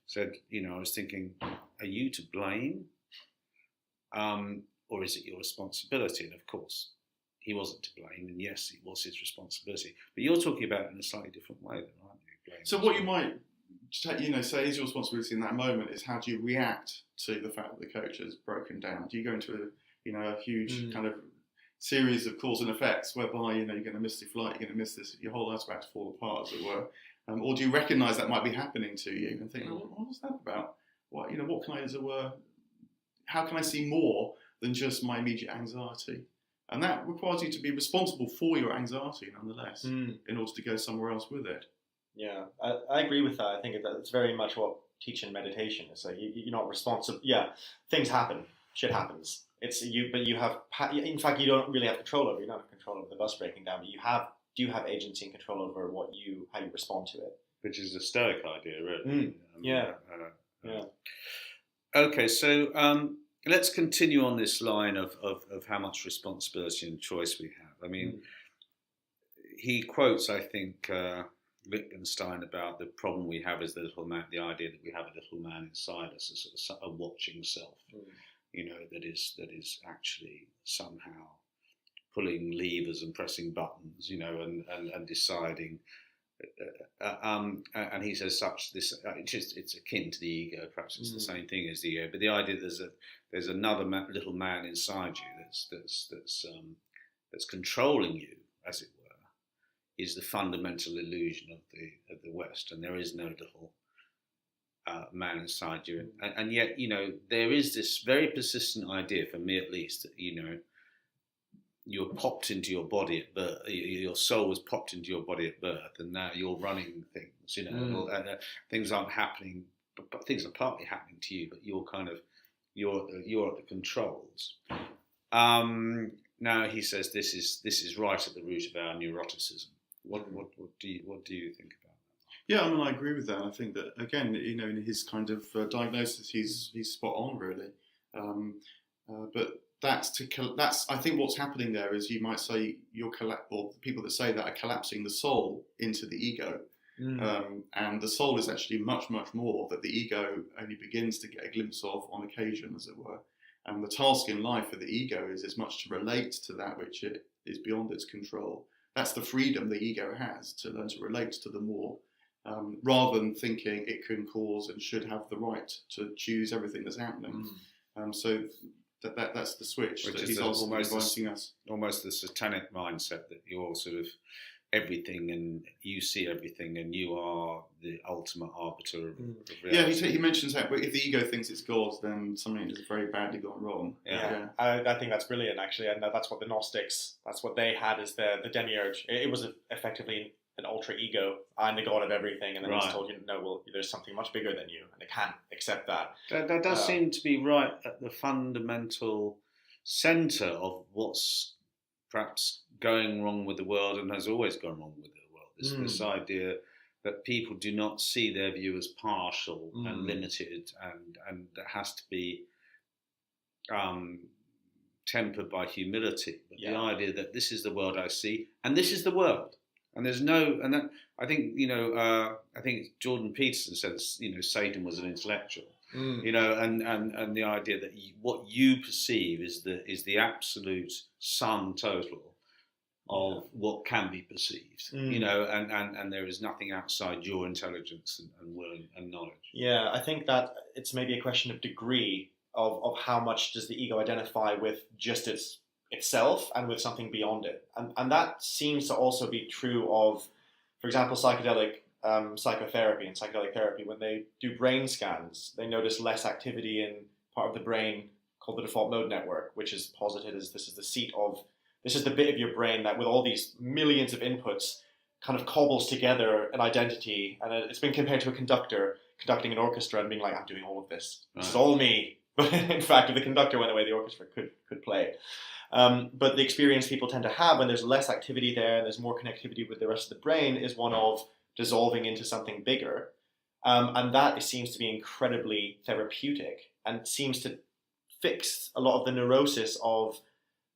Speaker 1: said, I was thinking, are you to blame? Or is it your responsibility? And of course, he wasn't to blame, and yes, it was his responsibility. But you're talking about it in a slightly different way, then, aren't you?
Speaker 2: So what you might, say is your responsibility in that moment is how do you react to the fact that the coach has broken down? Do you go into a huge kind of series of cause and effects whereby you're going to miss the flight, you're going to miss this, your whole life's about to fall apart, as it were, or do you recognise that might be happening to you and think, what was that about? What can I, as it were? How can I see more than just my immediate anxiety? And that requires you to be responsible for your anxiety, nonetheless, in order to go somewhere else with it.
Speaker 3: Yeah, I agree with that. I think it's very much what teaching meditation is. Like you're not responsible. Yeah, things happen. Shit happens. It's you, but you have. In fact, you don't really have control over. You don't have control over the bus breaking down, but you do have agency and control over how you respond to it.
Speaker 1: Which is a Stoic idea, really.
Speaker 3: Yeah.
Speaker 1: Okay, so let's continue on this line of how much responsibility and choice we have. I mean, he quotes, I think, Wittgenstein about the problem we have is the little man, the idea that we have a little man inside us, a sort of a watching self, that is actually somehow pulling levers and pressing buttons, and deciding. And he says it's akin to the ego. Perhaps it's the same thing as the ego, but the idea there's another little man inside you that's controlling you, as it were, is the fundamental illusion of the West, and there is no little man inside you, and yet there is this very persistent idea, for me at least, that you were popped into your body at birth. Your soul was popped into your body at birth, and now you're running things. Things aren't happening, but things are partly happening to you. But you're at the controls. Now he says this is right at the root of our neuroticism. What do you think about that?
Speaker 2: Yeah, I mean, I agree with that. I think that again, in his kind of diagnosis, he's spot on, really. But that's I think what's happening there is you might say or the people that say that are collapsing the soul into the ego, and the soul is actually much more that the ego only begins to get a glimpse of on occasion, as it were. And the task in life for the ego is as much to relate to that which it is beyond its control. That's the freedom the ego has to learn to relate to the more. Rather than thinking it can cause and should have the right to choose everything that's happening. So that's the switch
Speaker 1: Which
Speaker 2: that
Speaker 1: is
Speaker 2: he's also inviting us.
Speaker 1: Almost the satanic mindset that you're sort of everything and you see everything and you are the ultimate arbiter of reality.
Speaker 2: Yeah, he mentions that if the ego thinks it's God, then something has very badly gone wrong.
Speaker 3: Yeah. I think that's brilliant, actually, and that's what the Gnostics, that's what they had as the demiurge. It was effectively an alter ego. I'm the god of everything, and then it's told you, no, well, there's something much bigger than you, and it can't accept that.
Speaker 1: That does seem to be right at the fundamental centre of what's perhaps going wrong with the world and has always gone wrong with the world. This idea that people do not see their view as partial and limited, and that has to be tempered by humility. But the idea that this is the world I see, and this is the world. And there's no, and that I think I think Jordan Peterson said Satan was an intellectual, and the idea that what you perceive is the absolute sum total of what can be perceived, and there is nothing outside your intelligence and will and knowledge.
Speaker 3: Yeah, I think that it's maybe a question of degree of how much does the ego identify with just itself and with something beyond it. And that seems to also be true of, for example, psychedelic psychotherapy and psychedelic therapy. When they do brain scans, they notice less activity in part of the brain called the default mode network, which is posited as this is the bit of your brain that with all these millions of inputs kind of cobbles together an identity. And it's been compared to a conductor conducting an orchestra and being like, I'm doing all of this. This is all me. But in fact, if the conductor went away, the orchestra could play. But the experience people tend to have when there's less activity there and there's more connectivity with the rest of the brain is one of dissolving into something bigger. And that seems to be incredibly therapeutic and seems to fix a lot of the neurosis of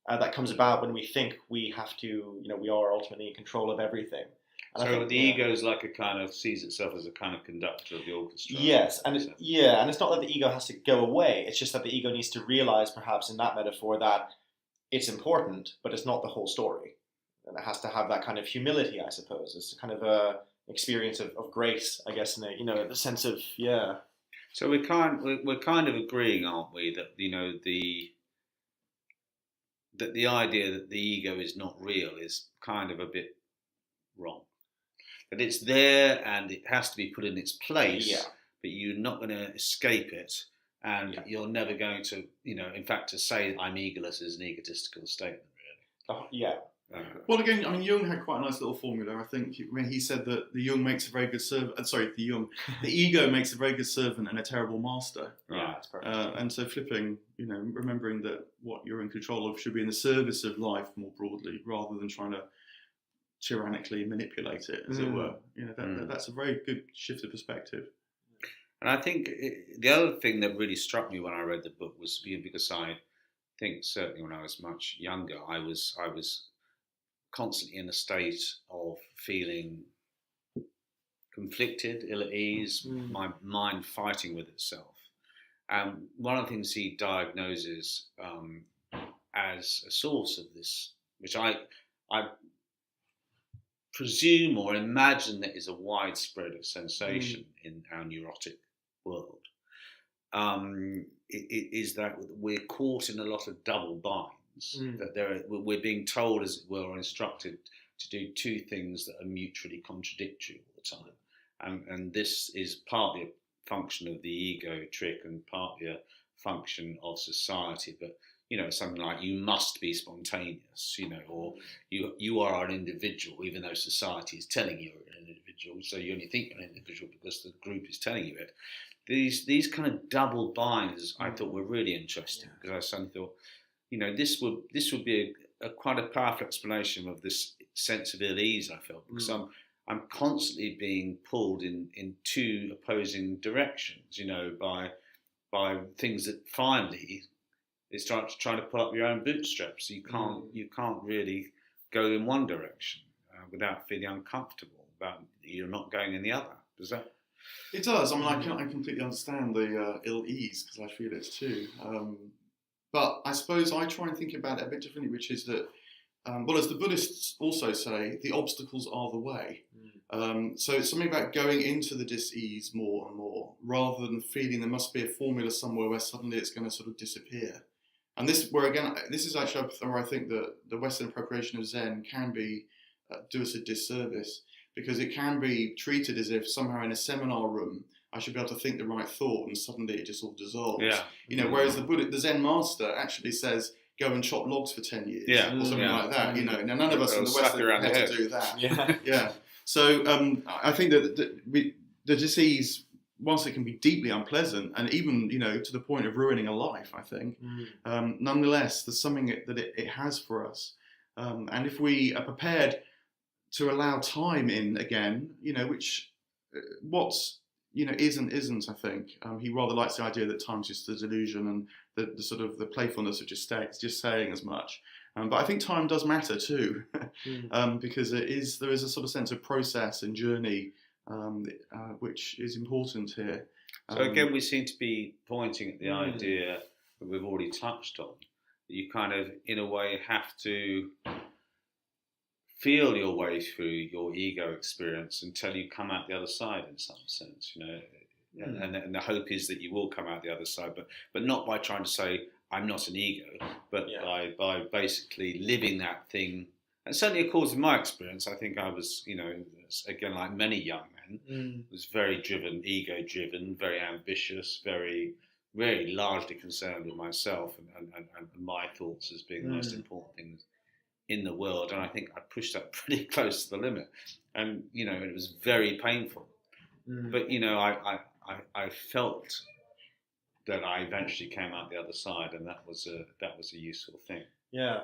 Speaker 3: that comes about when we think we have to, we are ultimately in control of everything. And
Speaker 1: so the ego is like a kind of sees itself as a kind of conductor of the orchestra.
Speaker 3: Yes, and it's not that the ego has to go away. It's just that the ego needs to realize, perhaps in that metaphor, that it's important, but it's not the whole story. And it has to have that kind of humility, I suppose. It's kind of a experience of grace, I guess, in the sense of
Speaker 1: So we're kind of agreeing, aren't we, that the idea that the ego is not real is kind of a bit wrong. That it's there and it has to be put in its place, but you're not going to escape it, and you're never going to, in fact, to say I'm egoless is an egotistical statement, really.
Speaker 2: Well, again, I mean, Jung had quite a nice little formula. I think when he said that the Jung makes a very good servant. The ego makes a very good servant and a terrible master.
Speaker 3: Yeah, that's perfect.
Speaker 2: And so flipping, remembering that what you're in control of should be in the service of life more broadly, rather than trying to tyrannically manipulate it, as it were. That's a very good shift of perspective.
Speaker 1: And I think the other thing that really struck me when I read the book was because I think certainly when I was much younger, I was constantly in a state of feeling conflicted, ill at ease, my mind fighting with itself. And one of the things he diagnoses as a source of this, which I presume or imagine that is a widespread sensation in our neurotic world, is that we're caught in a lot of double binds. That we're being told, as it were, or instructed to do two things that are mutually contradictory all the time, and this is partly a function of the ego trick and partly a function of society. But something like you must be spontaneous, or you are an individual, even though society is telling you you're an individual. So you only think you're an individual because the group is telling you it. These kind of double binds I thought were really interesting, because I suddenly thought, this would be a quite a powerful explanation of this sense of ill ease I felt, because I'm constantly being pulled in two opposing directions, by things that finally it's trying to pull up your own bootstraps. You can't really go in one direction without feeling uncomfortable about you're not going in the other. Does that?
Speaker 2: It does. I mean, I completely understand the ill ease because I feel it too. But I suppose I try and think about it a bit differently, which is that, as the Buddhists also say, the obstacles are the way. So it's something about going into the dis-ease more and more, rather than feeling there must be a formula somewhere where suddenly it's going to sort of disappear. And this is actually where I think that the Western preparation of Zen can be do us a disservice, because it can be treated as if somehow in a seminar room I should be able to think the right thought and suddenly it just all dissolves.
Speaker 1: Yeah.
Speaker 2: Whereas the Zen master actually says, go and chop logs for 10 years, or something like that. Now none of us in the West are prepared to do that. Yeah. So I think that the disease, whilst it can be deeply unpleasant and even to the point of ruining a life, I think, nonetheless there's something that it has for us, and if we are prepared to allow time in again, which what's is and isn't. I think he rather likes the idea that time's just a delusion and the sort of the playfulness of just saying as much. But I think time does matter too, because there is a sort of sense of process and journey, which is important here.
Speaker 1: So again, we seem to be pointing at the idea that we've already touched on. That you kind of, in a way, have to feel your way through your ego experience until you come out the other side, in some sense, and the hope is that you will come out the other side, but not by trying to say I'm not an ego, but by basically living that thing. And certainly, of course, in my experience, I think I was, again, like many young men, was very driven, ego-driven, very ambitious, very largely concerned with myself and my thoughts as being the most important things in the world, and I think I pushed that pretty close to the limit, and it was very painful. But I felt that I eventually came out the other side, and that was a useful thing.
Speaker 3: Yeah,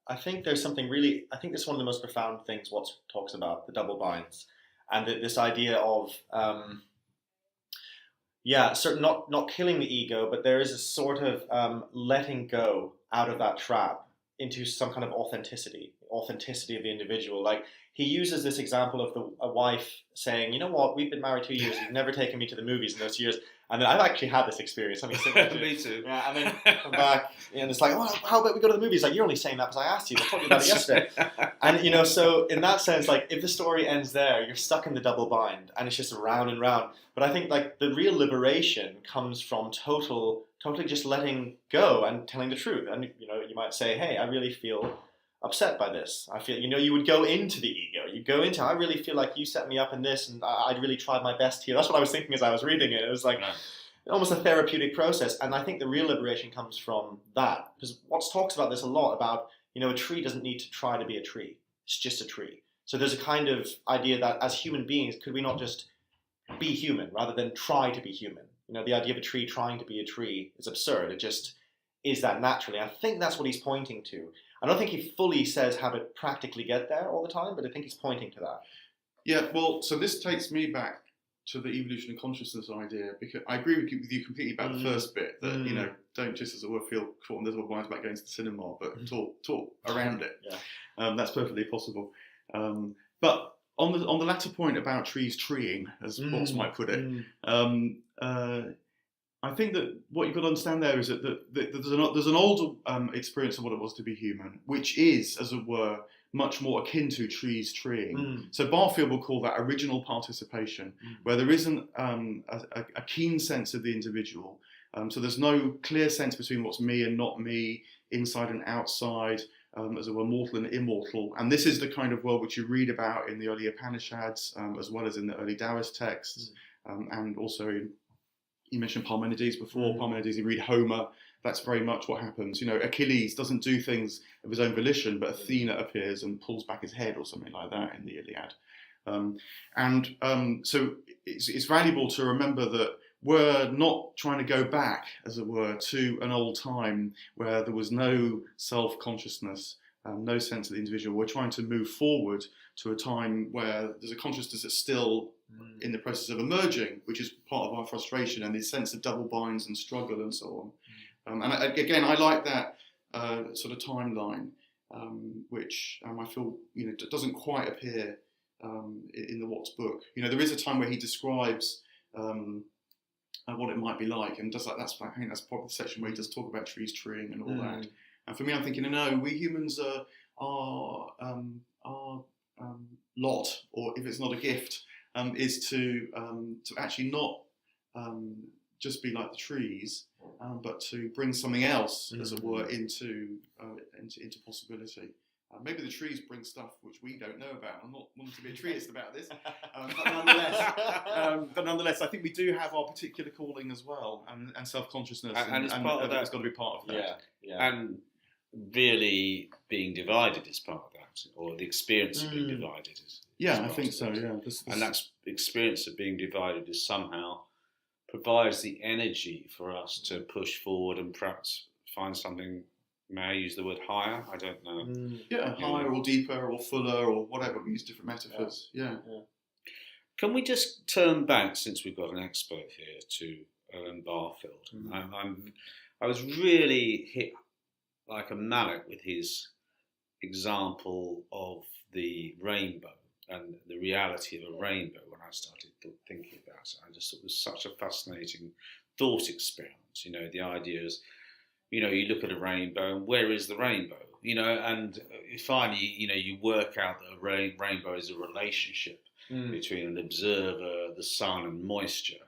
Speaker 3: I think there's something really. I think this is one of the most profound things Watts talks about, the double binds, and this idea of certain not killing the ego, but there is a sort of letting go out of that trap into some kind of authenticity of the individual. Like, he uses this example of a wife saying, what, we've been married 2 years, you've never taken me to the movies in those 2 years. And then I've actually had this experience. Me
Speaker 1: too.
Speaker 3: Yeah, and then come back, and it's like, how about we go to the movies? Like, you're only saying that because I asked you. I told you about it yesterday. And, so in that sense, like, if the story ends there, you're stuck in the double bind, and it's just round and round. But I think, like, the real liberation comes from totally just letting go and telling the truth. And, you might say, hey, I really feel upset by this. I feel, you would go into the ego. You go into, I really feel like you set me up in this, and I really tried my best here. That's what I was thinking as I was reading it. It was like almost a therapeutic process. And I think the real liberation comes from that. Because Watts talks about this a lot, about, a tree doesn't need to try to be a tree. It's just a tree. So there's a kind of idea that as human beings, could we not just be human rather than try to be human? The idea of a tree trying to be a tree is absurd. It just is that naturally. I think that's what he's pointing to. I don't think he fully says how to practically get there all the time, but I think he's pointing to that.
Speaker 2: Yeah, well, so this takes me back to the evolution of consciousness idea, because I agree with you completely about the first bit, that, don't just, as it were, feel caught on this minds about going to the cinema, but talk around it. Yeah. That's perfectly possible. But on the latter point about trees treeing, as Watts might put it, I think that what you've got to understand there is that there's an older experience of what it was to be human, which is, as it were, much more akin to trees treeing. So Barfield will call that original participation, where there isn't a keen sense of the individual. So there's no clear sense between what's me and not me, inside and outside, as it were, mortal and immortal. And this is the kind of world which you read about in the early Upanishads, as well as in the early Taoist texts, and also in, you mentioned Parmenides before. Parmenides, you read Homer, that's very much what happens. Achilles doesn't do things of his own volition, but Athena appears and pulls back his head or something like that in the Iliad. So it's valuable to remember that we're not trying to go back, as it were, to an old time where there was no self-consciousness, no sense of the individual. We're trying to move forward to a time where there's a consciousness that's still in the process of emerging, which is part of our frustration and this sense of double binds and struggle and so on. Again, I like that sort of timeline, which I feel doesn't quite appear in the Watts book. There is a time where he describes what it might be like, and does that. I think that's part of the section where he does talk about trees treeing and all that. And for me, I'm thinking, no, we humans are lot, or if it's not a gift, is to actually not just be like the trees, but to bring something else, as it were, into possibility. Maybe the trees bring stuff which we don't know about. I'm not wanting to be a treeist about this, but nonetheless, I think we do have our particular calling as well, and self-consciousness,
Speaker 1: and it's part of that.
Speaker 2: It's got to be part of that.
Speaker 3: Yeah.
Speaker 1: And really, being divided is part of that, or the experience of being divided is.
Speaker 2: Yeah, I think so. Yeah,
Speaker 1: and that experience of being divided is somehow provides the energy for us to push forward and perhaps find something. May I use the word higher? I don't know.
Speaker 2: Yeah, higher or deeper or fuller or whatever. We use different metaphors. Yeah.
Speaker 1: Can we just turn back, since we've got an expert here, to Owen Barfield? I was really hit like a mallet with his example of the rainbow and the reality of a rainbow when I started thinking about it. I just thought it was such a fascinating thought experiment. The idea is, you look at a rainbow and where is the rainbow? And finally, you work out that a rainbow is a relationship between an observer, the sun and moisture.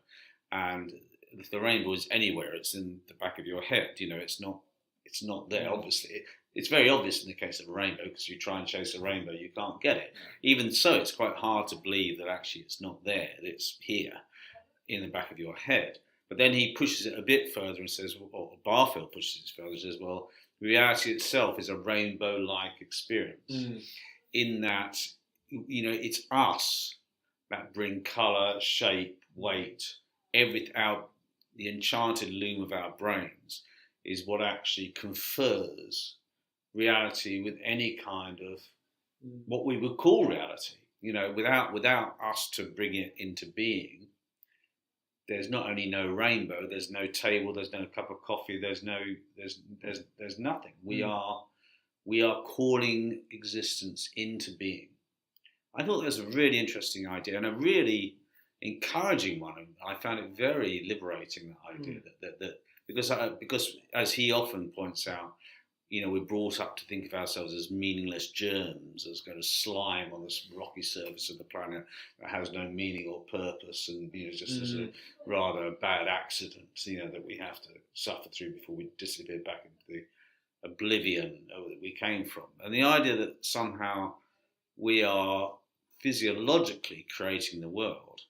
Speaker 1: And if the rainbow is anywhere, it's in the back of your head. It's not there, obviously. It's very obvious in the case of a rainbow, because you try and chase a rainbow, you can't get it. Even so, it's quite hard to believe that actually it's not there, that it's here in the back of your head. But then he pushes it a bit further and says, or Barfield pushes it further and says, well, reality itself is a rainbow-like experience in that, it's us that bring colour, shape, weight, everything out. The enchanted loom of our brains is what actually confers reality with any kind of what we would call reality. Without us to bring it into being, there's not only no rainbow, there's no table, there's no cup of coffee, there's nothing. We are calling existence into being. I thought that was a really interesting idea and a really encouraging one. I found it very liberating, that idea that because as he often points out, we're brought up to think of ourselves as meaningless germs, as kind of slime on this rocky surface of the planet that has no meaning or purpose, and just as a rather bad accident, that we have to suffer through before we disappear back into the oblivion that we came from. And the idea that somehow we are physiologically creating the world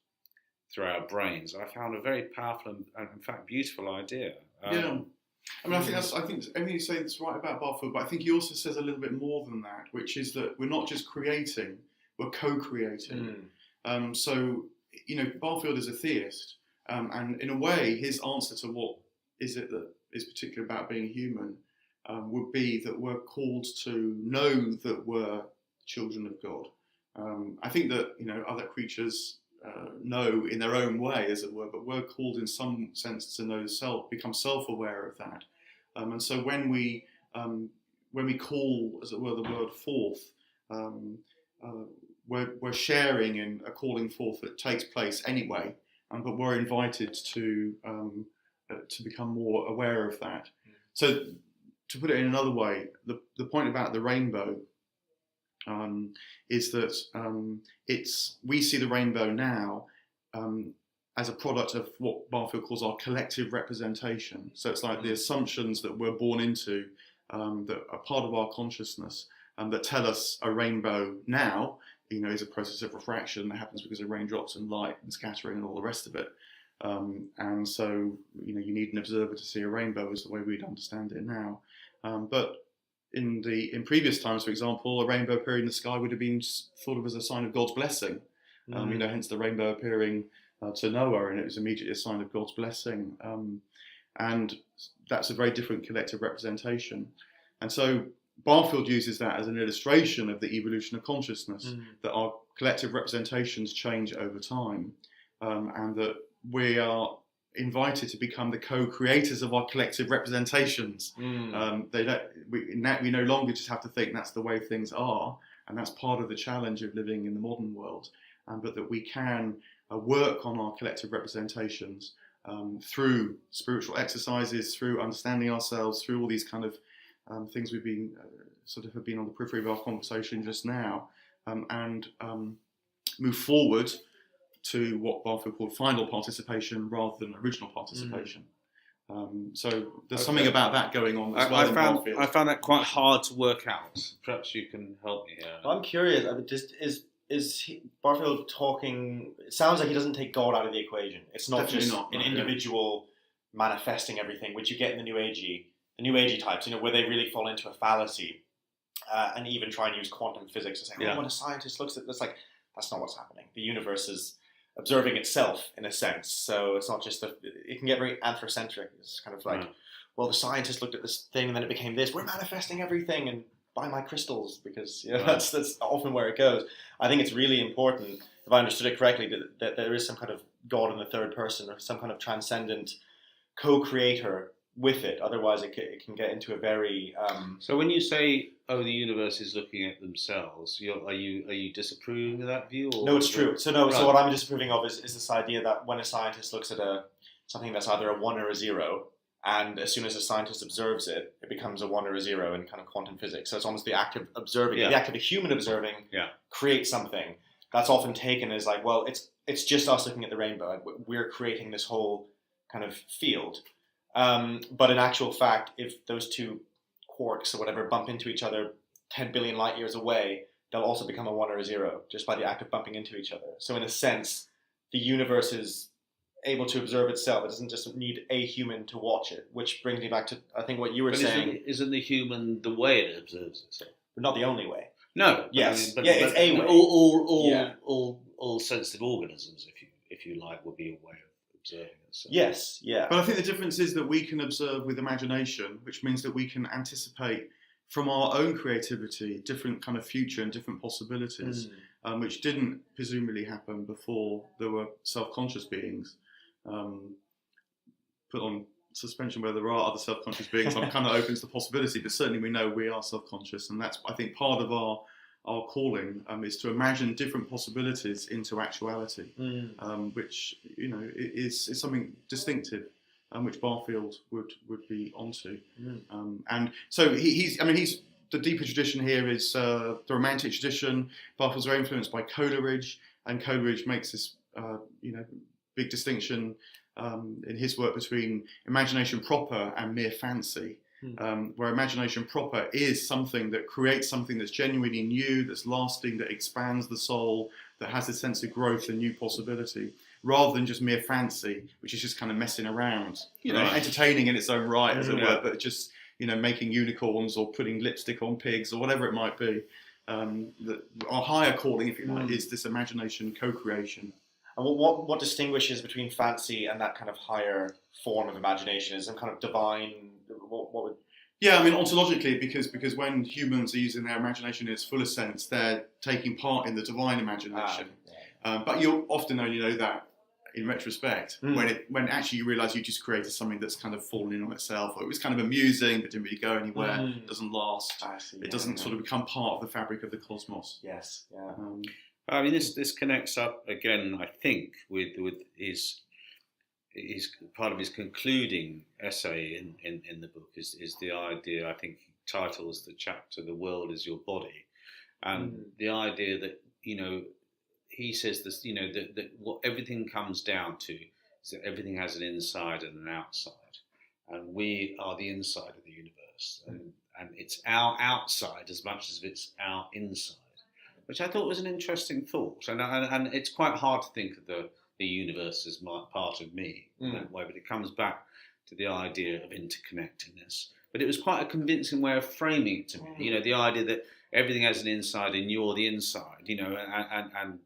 Speaker 1: through our brains, I found a very powerful and in fact beautiful idea.
Speaker 2: I think Emily say that's right about Barfield, but I think he also says a little bit more than that, which is that we're not just creating, we're co-creating. So Barfield is a theist, and in a way, his answer to what is it that is particular about being human would be that we're called to know that we're children of God. I think that other creatures know in their own way, as it were, but we're called in some sense to know self, become self-aware of that. And so when we call, as it were, the word forth, we're sharing in a calling forth that takes place anyway, but we're invited to become more aware of that. So to put it in another way, the point about the rainbow is that we see the rainbow now as a product of what Barfield calls our collective representation. So it's like the assumptions that we're born into that are part of our consciousness that tell us a rainbow now, is a process of refraction that happens because of raindrops and light and scattering and all the rest of it. And so, you need an observer to see a rainbow is the way we'd understand it now. But in previous times, for example, a rainbow appearing in the sky would have been thought of as a sign of God's blessing. Hence the rainbow appearing to Noah, and it was immediately a sign of God's blessing. And that's a very different collective representation. And so Barfield uses that as an illustration of the evolution of consciousness, that our collective representations change over time, and that we are invited to become the co-creators of our collective representations. We no longer just have to think that's the way things are, and that's part of the challenge of living in the modern world, but that we can work on our collective representations through spiritual exercises, through understanding ourselves, through all these kind of things we've been have been on the periphery of our conversation just now, and move forward to what Barfield called final participation rather than original participation. So there's something about that going on as well.
Speaker 1: I found that quite hard to work out. Perhaps you can help me here.
Speaker 3: I'm curious. I mean, is Barfield talking? It sounds like he doesn't take God out of the equation. It's not
Speaker 2: Definitely
Speaker 3: just
Speaker 2: not,
Speaker 3: an
Speaker 2: no,
Speaker 3: individual manifesting everything, which you get in the New Agey types. Where they really fall into a fallacy, and even try and use quantum physics to say, when a scientist looks at this, like that's not what's happening. The universe is observing itself in a sense, so it's not just it can get very anthrocentric. It's kind of like, well, the scientist looked at this thing and then it became this. We're manifesting everything, and buy my crystals, because that's often where it goes. I think it's really important, if I understood it correctly, that there is some kind of God in the third person, or some kind of transcendent co-creator with it. Otherwise, it can get into a very.
Speaker 1: So when you say, "Oh, the universe is looking at themselves," are you disapproving of that view? Or
Speaker 3: no, it's true. So what I'm disapproving of is this idea that when a scientist looks at something that's either a 1 or a 0, and as soon as a scientist observes it, it becomes a 1 or a 0 in kind of quantum physics. So it's almost the act of observing, the act of a human observing, creates something. That's often taken as like, well, it's just us looking at the rainbow. We're creating this whole kind of field. But in actual fact, if those two quarks or whatever bump into each other 10 billion light years away, they'll also become a 1 or a 0 just by the act of bumping into each other. So in a sense, the universe is able to observe itself. It doesn't just need a human to watch it, which brings me back to, I think, what you were saying.
Speaker 1: Isn't the human the way it observes itself?
Speaker 3: But not the only way.
Speaker 1: No.
Speaker 3: Yes.
Speaker 1: But
Speaker 3: it's a way.
Speaker 1: All sensitive organisms, if you like, will be a way of observing itself.
Speaker 3: Yes. Yeah.
Speaker 2: But I think the difference is that we can observe with imagination, which means that we can anticipate from our own creativity different kind of future and different possibilities, which didn't presumably happen before there were self-conscious beings. Put on suspension whether there are other self-conscious beings. I'm kind of open to the possibility, but certainly we know we are self-conscious, and that's, I think, part of our calling is to imagine different possibilities into actuality, which is something distinctive, which Barfield would be onto. And so he's the deeper tradition here is the Romantic tradition. Barfield's very influenced by Coleridge, and Coleridge makes this big distinction in his work between imagination proper and mere fancy. Where imagination proper is something that creates something that's genuinely new, that's lasting, that expands the soul, that has a sense of growth and new possibility, rather than just mere fancy, which is just kind of messing around, entertaining in its own right, as it were, but just making unicorns or putting lipstick on pigs or whatever it might be. Our higher calling, if you like, is this imagination co-creation.
Speaker 3: And what distinguishes between fancy and that kind of higher form of imagination? Is some kind of divine? What would?
Speaker 2: Yeah, I mean, ontologically, because when humans are using their imagination in its fullest sense, they're taking part in the divine imagination. But you'll often only know that in retrospect, when actually you realise you just created something that's kind of fallen in on itself, or it was kind of amusing but didn't really go anywhere. It doesn't last. It doesn't sort of become part of the fabric of the cosmos.
Speaker 3: Yes. Yeah.
Speaker 1: I mean, this connects up again, I think, with his part of his concluding essay in the book is the idea, I think he titles the chapter "The World is Your Body," and the idea that he says this, that what everything comes down to is that everything has an inside and an outside, and we are the inside of the universe, and it's our outside as much as it's our inside. Which I thought was an interesting thought, and it's quite hard to think of the universe as part of me in that way, but it comes back to the idea of interconnectedness. But it was quite a convincing way of framing it to me, the idea that everything has an inside and you're the inside, and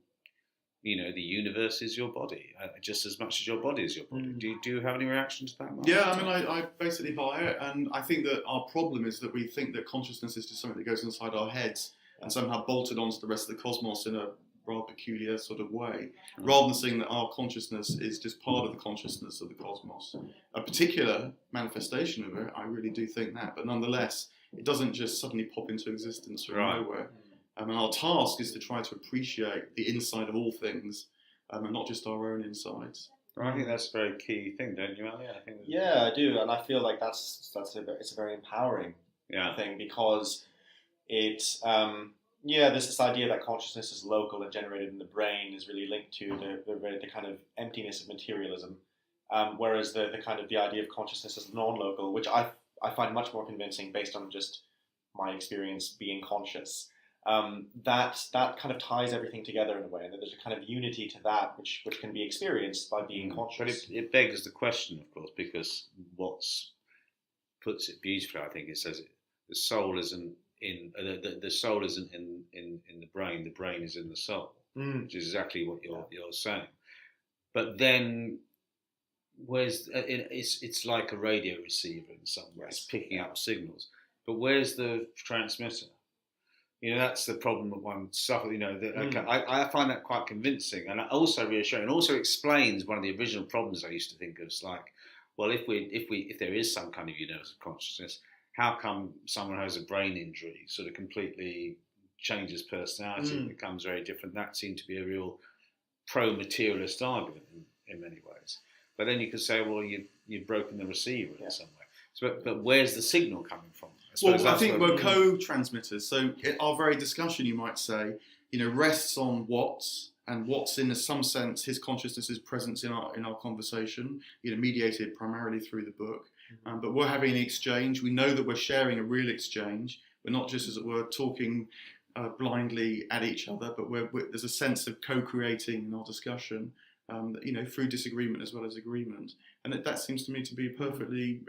Speaker 1: the universe is your body, just as much as your body is your body. Do you have any reaction to that, Mark?
Speaker 2: Yeah, I mean, I basically buy it, and I think that our problem is that we think that consciousness is just something that goes inside our heads and somehow bolted onto the rest of the cosmos in a rather peculiar sort of way, rather than seeing that our consciousness is just part of the consciousness of the cosmos. A particular manifestation of it, I really do think that, but nonetheless, it doesn't just suddenly pop into existence from nowhere. And our task is to try to appreciate the inside of all things, and not just our own insides.
Speaker 1: I think that's a very key thing, don't you, Ali?
Speaker 3: I do, and I feel like it's a very empowering thing, because it's this idea that consciousness is local and generated in the brain is really linked to the kind of emptiness of materialism, whereas the kind of the idea of consciousness as non-local, which I find much more convincing based on just my experience being conscious. That kind of ties everything together in a way, and there's a kind of unity to that which can be experienced by being conscious.
Speaker 1: But it begs the question, of course, because what puts it beautifully, I think, it says the soul isn't in the soul isn't in the brain. The brain is in the soul, which is exactly what you're saying. But then, it's like a radio receiver in some ways, picking up signals. But where's the transmitter? That's the problem that one suffers. I find that quite convincing, and also reassuring, and also explains one of the original problems I used to think of. It's like, well, if there is some kind of universal consciousness, how come someone who has a brain injury sort of completely changes personality and becomes very different? That seemed to be a real pro-materialist argument in many ways. But then you could say, well, you've broken the receiver in some way. But where's the signal coming from?
Speaker 2: I think we're co-transmitters. So our very discussion, you might say, rests on Watts, and Watts, in some sense, his consciousness' presence in our conversation, mediated primarily through the book. But we're having an exchange. We know that we're sharing a real exchange. We're not just, as it were, talking blindly at each other, but there's a sense of co-creating in our discussion, through disagreement as well as agreement. And that seems to me to be a perfectly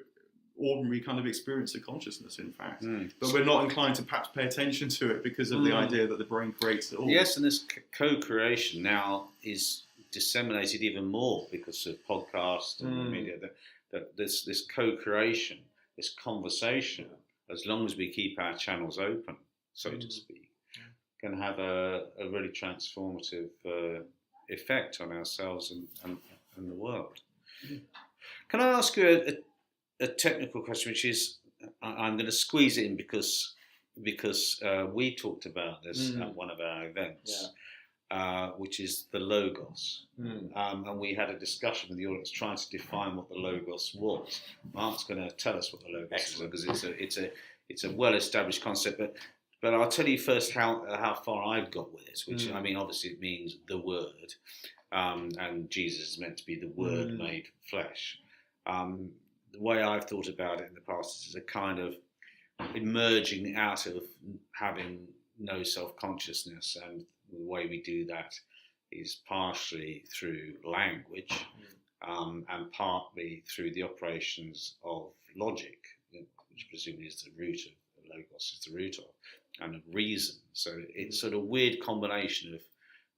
Speaker 2: ordinary kind of experience of consciousness, in fact. But we're not inclined to perhaps pay attention to it because of the idea that the brain creates it all.
Speaker 1: Yes, and this co-creation now is disseminated even more because of podcasts and the media. That this co-creation, this conversation, as long as we keep our channels open, so to speak, can have a really transformative effect on ourselves and the world. Can I ask you a technical question, which is, I'm going to squeeze it in because we talked about this at one of our events, which is the logos, and we had a discussion with the audience trying to define what the logos was. Mark's going to tell us what the logos is, because it's a well-established concept, but I'll tell you first how far I've got with this, which I mean, obviously it means the Word, and Jesus is meant to be the Word made flesh. The way I've thought about it in the past is a kind of emerging out of having no self-consciousness, and the way we do that is partially through language, and partly through the operations of logic, which presumably is the root of logos, is the root of, and of reason. So it's sort of weird combination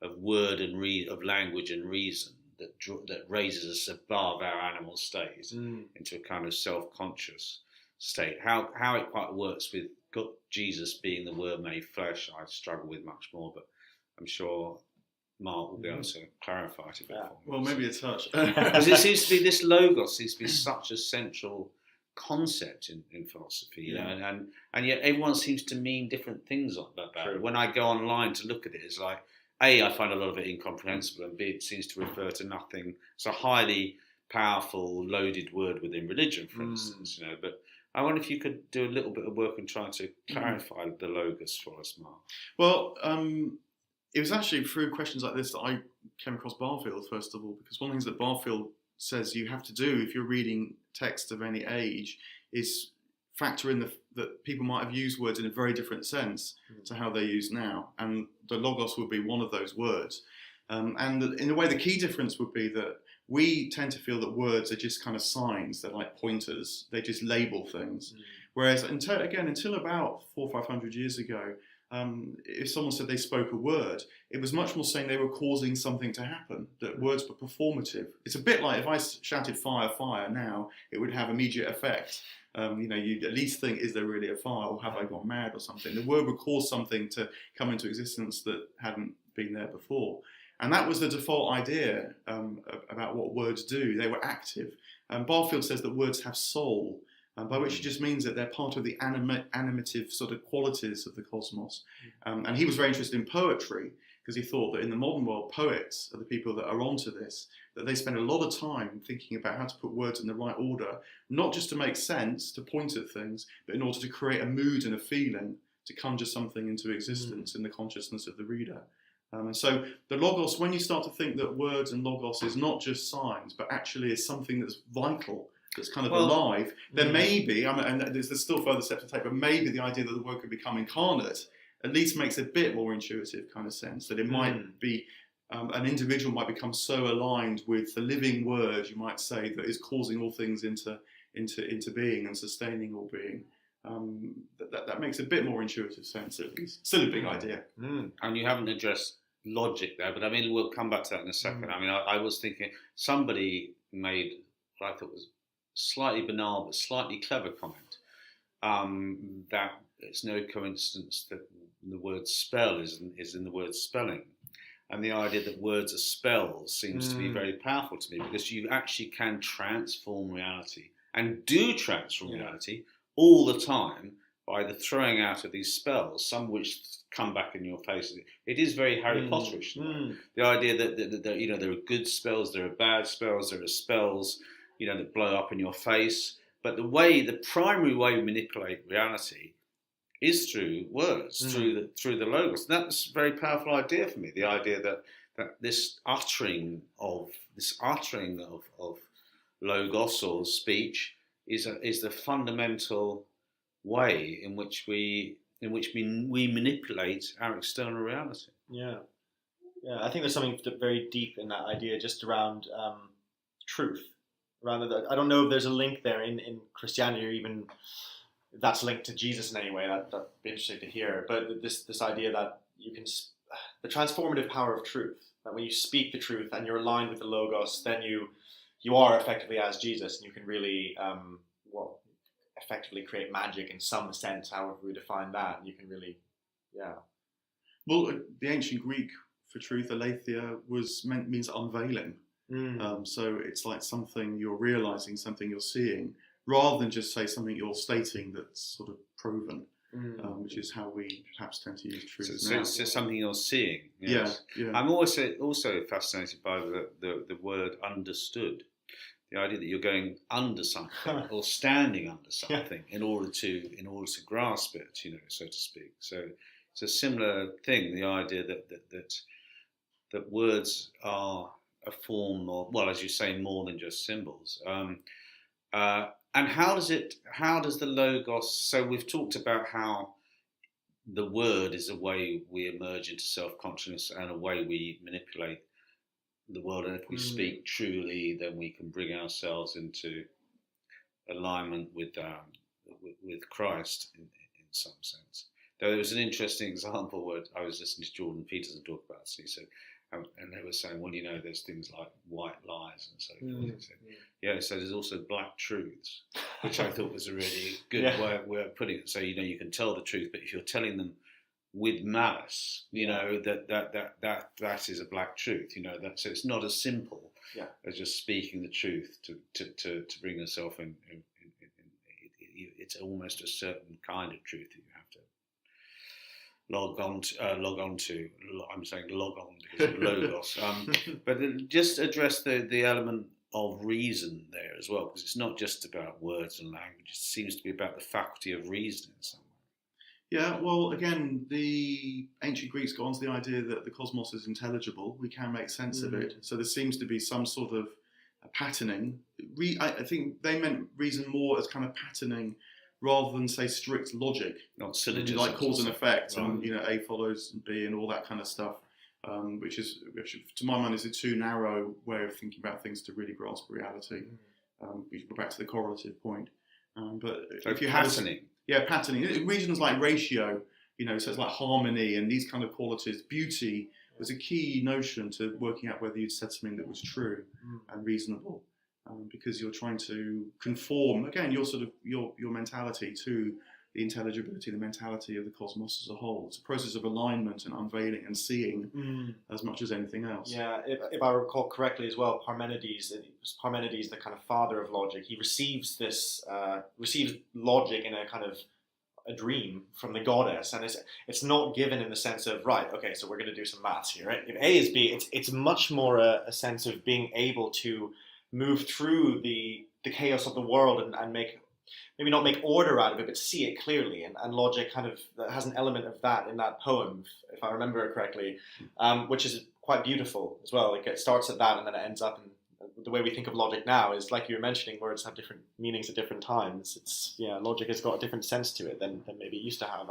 Speaker 1: of word and of language and reason that raises us above our animal state into a kind of self-conscious state. How it quite works with Jesus being the Word made flesh, I struggle with much more, but I'm sure Mark will be able to clarify it a bit for me.
Speaker 2: Well, maybe a touch.
Speaker 1: Because it seems to be, this logos seems to be such a central concept in philosophy, and yet everyone seems to mean different things about it. When I go online to look at it, it's like, A, I find a lot of it incomprehensible, and B, it seems to refer to nothing. It's a highly powerful, loaded word within religion, for instance, But I wonder if you could do a little bit of work in trying to clarify the logos for us, Mark.
Speaker 2: Well, it was actually through questions like this that I came across Barfield, first of all, because one of the things that Barfield says you have to do if you're reading text of any age is factor in that people might have used words in a very different sense to how they're used now, and the logos would be one of those words. And in a way, the key difference would be that we tend to feel that words are just kind of signs, they're like pointers, they just label things. Whereas until about 400 or 500 years ago, if someone said they spoke a word, it was much more saying they were causing something to happen, that words were performative. It's a bit like if I shouted fire, fire now, it would have immediate effect. You'd at least think, is there really a fire, or have I gone mad or something? The word would cause something to come into existence that hadn't been there before. And that was the default idea about what words do. They were active. Barfield says that words have soul, by which it just means that they're part of the animative sort of qualities of the cosmos. And he was very interested in poetry, because he thought that in the modern world, poets are the people that are onto this, that they spend a lot of time thinking about how to put words in the right order, not just to make sense, to point at things, but in order to create a mood and a feeling, to conjure something into existence in the consciousness of the reader. And so the logos, when you start to think that words and logos is not just signs, but actually is something that's vital, that's kind of alive, then maybe, and there's still further steps to take, but maybe the idea that the word could become incarnate at least makes a bit more intuitive kind of sense, that it might be, an individual might become so aligned with the living word, you might say, that is causing all things into being and sustaining all being. That makes a bit more intuitive sense, at least. Still a big idea.
Speaker 1: And you haven't addressed logic there, but I mean, we'll come back to that in a second. I mean, I was thinking somebody made what I thought was slightly banal but slightly clever comment, that it's no coincidence that the word spell is in the word spelling. And the idea that words are spells seems to be very powerful to me, because you actually can transform reality, and do transform reality all the time by the throwing out of these spells, some which come back in your face. It is very Harry Potterish. The idea that there are good spells, there are bad spells, there are spells that blow up in your face. But the primary way we manipulate reality is through words, through the logos. And that's a very powerful idea for me. The idea that this uttering of logos or speech is the fundamental way in which we manipulate our external reality.
Speaker 3: Yeah. I think there's something very deep in that idea, just around truth. I don't know if there's a link there in Christianity, or even if that's linked to Jesus in any way. That'd be interesting to hear. But this idea that you can, the transformative power of truth, that when you speak the truth and you're aligned with the logos, then you are effectively as Jesus, and you can really effectively create magic in some sense, however we define that. You can really,
Speaker 2: Well, the ancient Greek for truth, aletheia, means unveiling. So it's like something you're realizing, something you're seeing, rather than just say something you're stating that's sort of proven, which is how we perhaps tend to use truth.
Speaker 1: So it's just something you're seeing.
Speaker 2: Yes. Yeah.
Speaker 1: I'm also fascinated by the word understood. The idea that you're going under something or standing under something in order to grasp it, so to speak. So it's a similar thing. The idea that words are a form of, well, as you say, more than just symbols. And how does the logos? So we've talked about how the word is a way we emerge into self-consciousness and a way we manipulate the world, and if we speak truly, then we can bring ourselves into alignment with Christ in some sense. There was an interesting example where I was listening to Jordan Peterson talk about this, and he said, and they were saying, well, there's things like white lies and so forth. He said, so there's also black truths, which I thought was a really good way of putting it. So you can tell the truth, but if you're telling them with malice, that is a black truth. So it's not as simple as just speaking the truth to bring yourself in. It's almost a certain kind of truth that you have to log on to. I'm saying log on because of logos. But just address the element of reason there as well, because it's not just about words and language. It seems to be about the faculty of reasoning in some way.
Speaker 2: Yeah, well, again, the ancient Greeks got onto the idea that the cosmos is intelligible. We can make sense of it. So there seems to be some sort of patterning. I think they meant reason more as kind of patterning rather than, say, strict logic.
Speaker 1: Not syllogism.
Speaker 2: Like cause and effect, and A follows B and all that kind of stuff, which to my mind is a too narrow way of thinking about things to really grasp reality. We go back to the correlative point. But
Speaker 1: so
Speaker 2: if you
Speaker 1: patterning.
Speaker 2: patterning. Regions like ratio, so it's like harmony and these kind of qualities. Beauty was a key notion to working out whether you'd said something that was true and reasonable, because you're trying to conform, again, your mentality to the intelligibility, the mentality of the cosmos as a whole. It's a process of alignment and unveiling and seeing as much as anything else.
Speaker 3: Yeah, if I recall correctly as well, Parmenides, the kind of father of logic, he receives logic in a kind of a dream from the goddess, and it's not given in the sense of, right, okay, so we're going to do some maths here, right? If A is B, it's much more a sense of being able to move through the chaos of the world and maybe not make order out of it, but see it clearly. And logic kind of has an element of that in that poem, if I remember it correctly, which is quite beautiful as well. Like, it starts at that and then it ends up in the way we think of logic now is, like you were mentioning, words have different meanings at different times. Logic has got a different sense to it than maybe it used to have.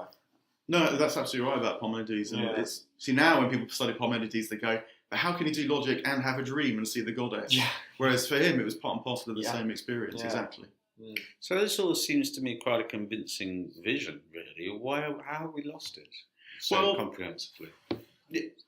Speaker 2: No, that's absolutely right about Parmenides. And see, now when people study Parmenides, they go, but how can he do logic and have a dream and see the goddess? Yeah. Whereas for him, it was part and parcel of the same experience, exactly.
Speaker 1: So this all seems to me quite a convincing vision, really. How have we lost it so comprehensively?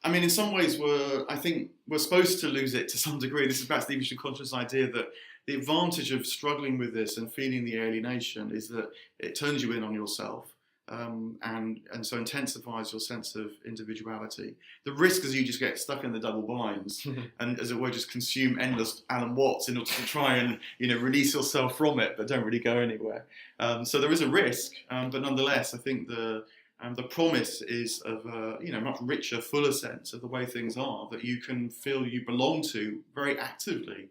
Speaker 2: I mean, in some ways, I think we're supposed to lose it to some degree. This is perhaps the evolution conscious idea that the advantage of struggling with this and feeling the alienation is that it turns you in on yourself, and so intensifies your sense of individuality. The risk is you just get stuck in the double binds and, as it were, just consume endless Alan Watts in order to try and release yourself from it, but don't really go anywhere. So there is a risk, but nonetheless, I think the promise is of a much richer, fuller sense of the way things are that you can feel you belong to very actively.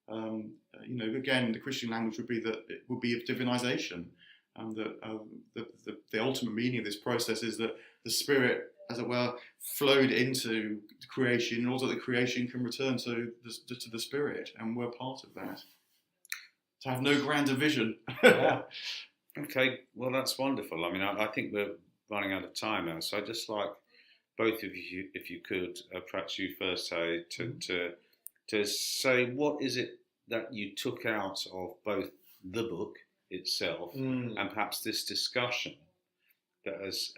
Speaker 2: Again, the Christian language would be that it would be of divinization. The ultimate meaning of this process is that the Spirit, as it were, flowed into creation in order that creation can return to the Spirit, and we're part of that. To have no grander vision.
Speaker 3: Yeah.
Speaker 1: Okay, well, that's wonderful. I mean, I think we're running out of time now, so I'd just like both of you, if you could, perhaps you first, say, to say what is it that you took out of both the book itself and perhaps this discussion that has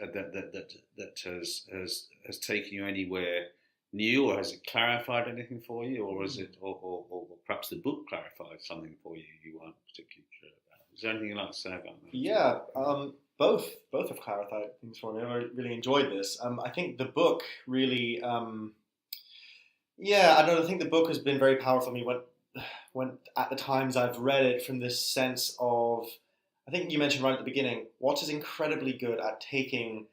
Speaker 1: taken you anywhere new, or has it clarified anything for you, or is it, or perhaps the book clarified something for you weren't particularly clear about? Is there anything you'd like to say about that?
Speaker 3: Yeah, both have clarified things for me. I really enjoyed this. I think the book really, I don't know. I think the book has been very powerful for me when at the times I've read it from this sense of, I think you mentioned right at the beginning, Watts is incredibly good at doing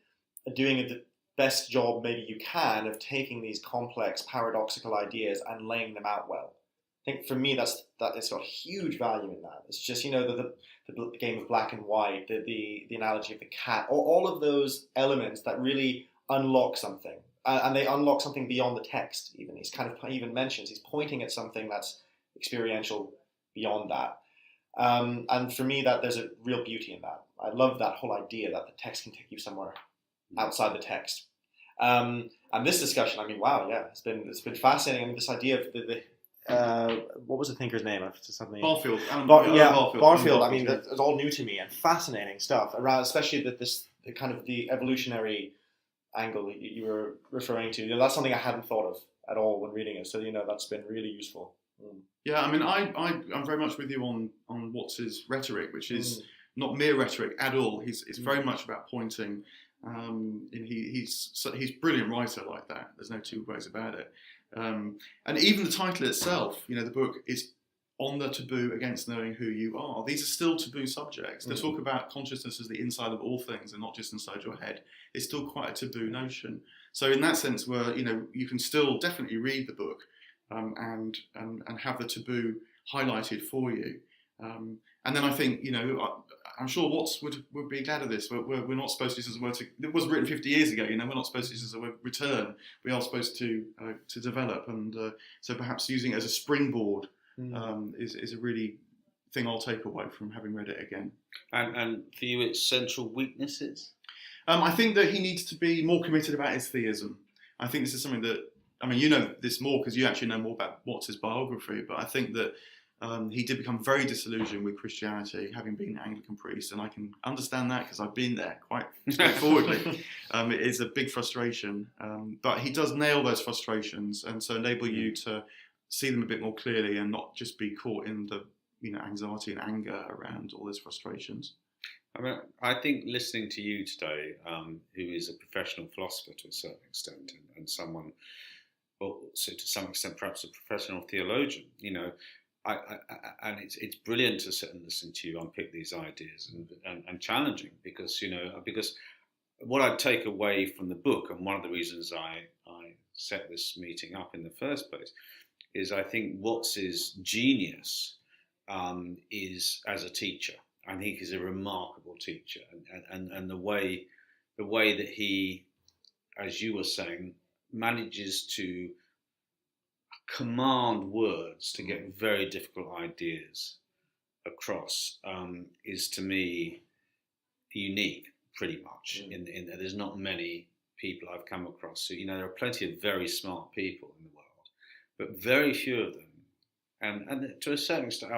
Speaker 3: the best job maybe you can of taking these complex, paradoxical ideas and laying them out well. I think for me that it's got huge value in that. It's just, the game of black and white, the analogy of the cat, all of those elements that really unlock something. And they unlock something beyond the text even. He's kind of even mentions, he's pointing at something that's experiential beyond that. And for me, that there's a real beauty in that. I love that whole idea that the text can take you somewhere outside the text. And this discussion, I mean, wow, yeah, it's been fascinating. I mean, this idea of the what was the thinker's name?
Speaker 2: Barfield.
Speaker 3: Barfield. I mean, it's all new to me and fascinating stuff around, especially the kind of the evolutionary angle you were referring to. That's something I hadn't thought of at all when reading it. So that's been really useful.
Speaker 2: Yeah, I mean, I'm very much with you on Watts's rhetoric, which is not mere rhetoric at all. He's very much about pointing. He's brilliant writer like that. There's no two ways about it. And even the title itself, the book is on the taboo against knowing who you are. These are still taboo subjects. They talk about consciousness as the inside of all things and not just inside your head. It's still quite a taboo notion. So in that sense, where you can still definitely read the book and have the taboo highlighted for you. And then I think I'm sure Watts would be glad of this. We're not supposed to use as a word it was written 50 years ago. We're not supposed to use as a word return. We are supposed to develop, and so perhaps using it as a springboard is a really thing I'll take away from having read it again.
Speaker 1: And for you, its central weaknesses?
Speaker 2: I think that he needs to be more committed about his theism. I think this is something that, I mean, you know this more because you actually know more about Watts's biography, but I think that he did become very disillusioned with Christianity, having been an Anglican priest, and I can understand that because I've been there quite straightforwardly. It is a big frustration, but he does nail those frustrations, and so enable you to see them a bit more clearly and not just be caught in the anxiety and anger around all those frustrations.
Speaker 1: I mean, I think listening to you today, who is a professional philosopher to a certain extent, and someone, well, so to some extent, perhaps a professional theologian, and it's brilliant to sit and listen to you unpick these ideas and challenging because what I take away from the book, and one of the reasons I set this meeting up in the first place, is I think Watts's genius is as a teacher. I think he's a remarkable teacher, and the way that he, as you were saying, manages to command words to get very difficult ideas across is, to me, unique, pretty much. In there's not many people I've come across. So there are plenty of very smart people in the world, but very few of them. And to a certain extent, I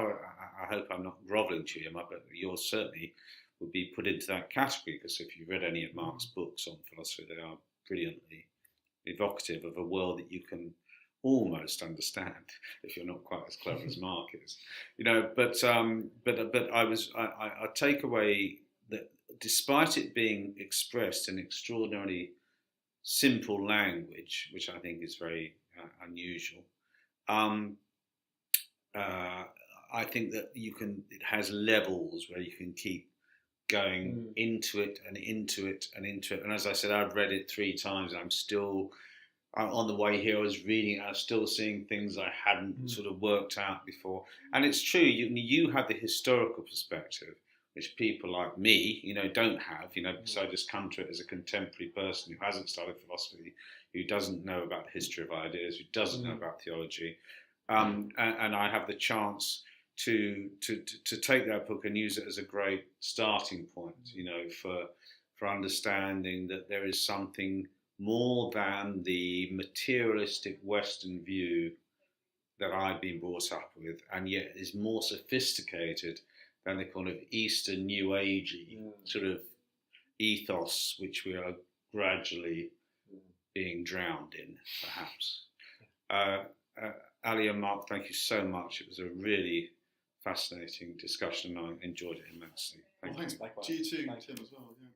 Speaker 1: hope I'm not grovelling to you, but yours certainly would be put into that category, because if you've read any of Mark's books on philosophy, they are brilliantly evocative of a world that you can almost understand if you're not quite as clever as Mark is. But I take away that despite it being expressed in extraordinarily simple language, which I think is very unusual, I think that it has levels where you can keep going into it and into it and into it. And as I said, I've read it 3 times. I'm on the way here, I was reading it, I was still seeing things I hadn't sort of worked out before. And it's true, you have the historical perspective, which people like me, don't have, because I just come to it as a contemporary person who hasn't studied philosophy, who doesn't know about the history of ideas, who doesn't know about theology. And I have the chance to take that book and use it as a great starting point, for understanding that there is something more than the materialistic Western view that I've been brought up with, and yet is more sophisticated than the kind of Eastern New Agey sort of ethos which we are gradually being drowned in, perhaps. Ali and Mark, thank you so much. It was a really fascinating discussion, and I enjoyed it immensely.
Speaker 2: Thanks.
Speaker 3: Likewise.
Speaker 2: To you too,
Speaker 3: Thanks.
Speaker 2: Tim, as well. Yeah.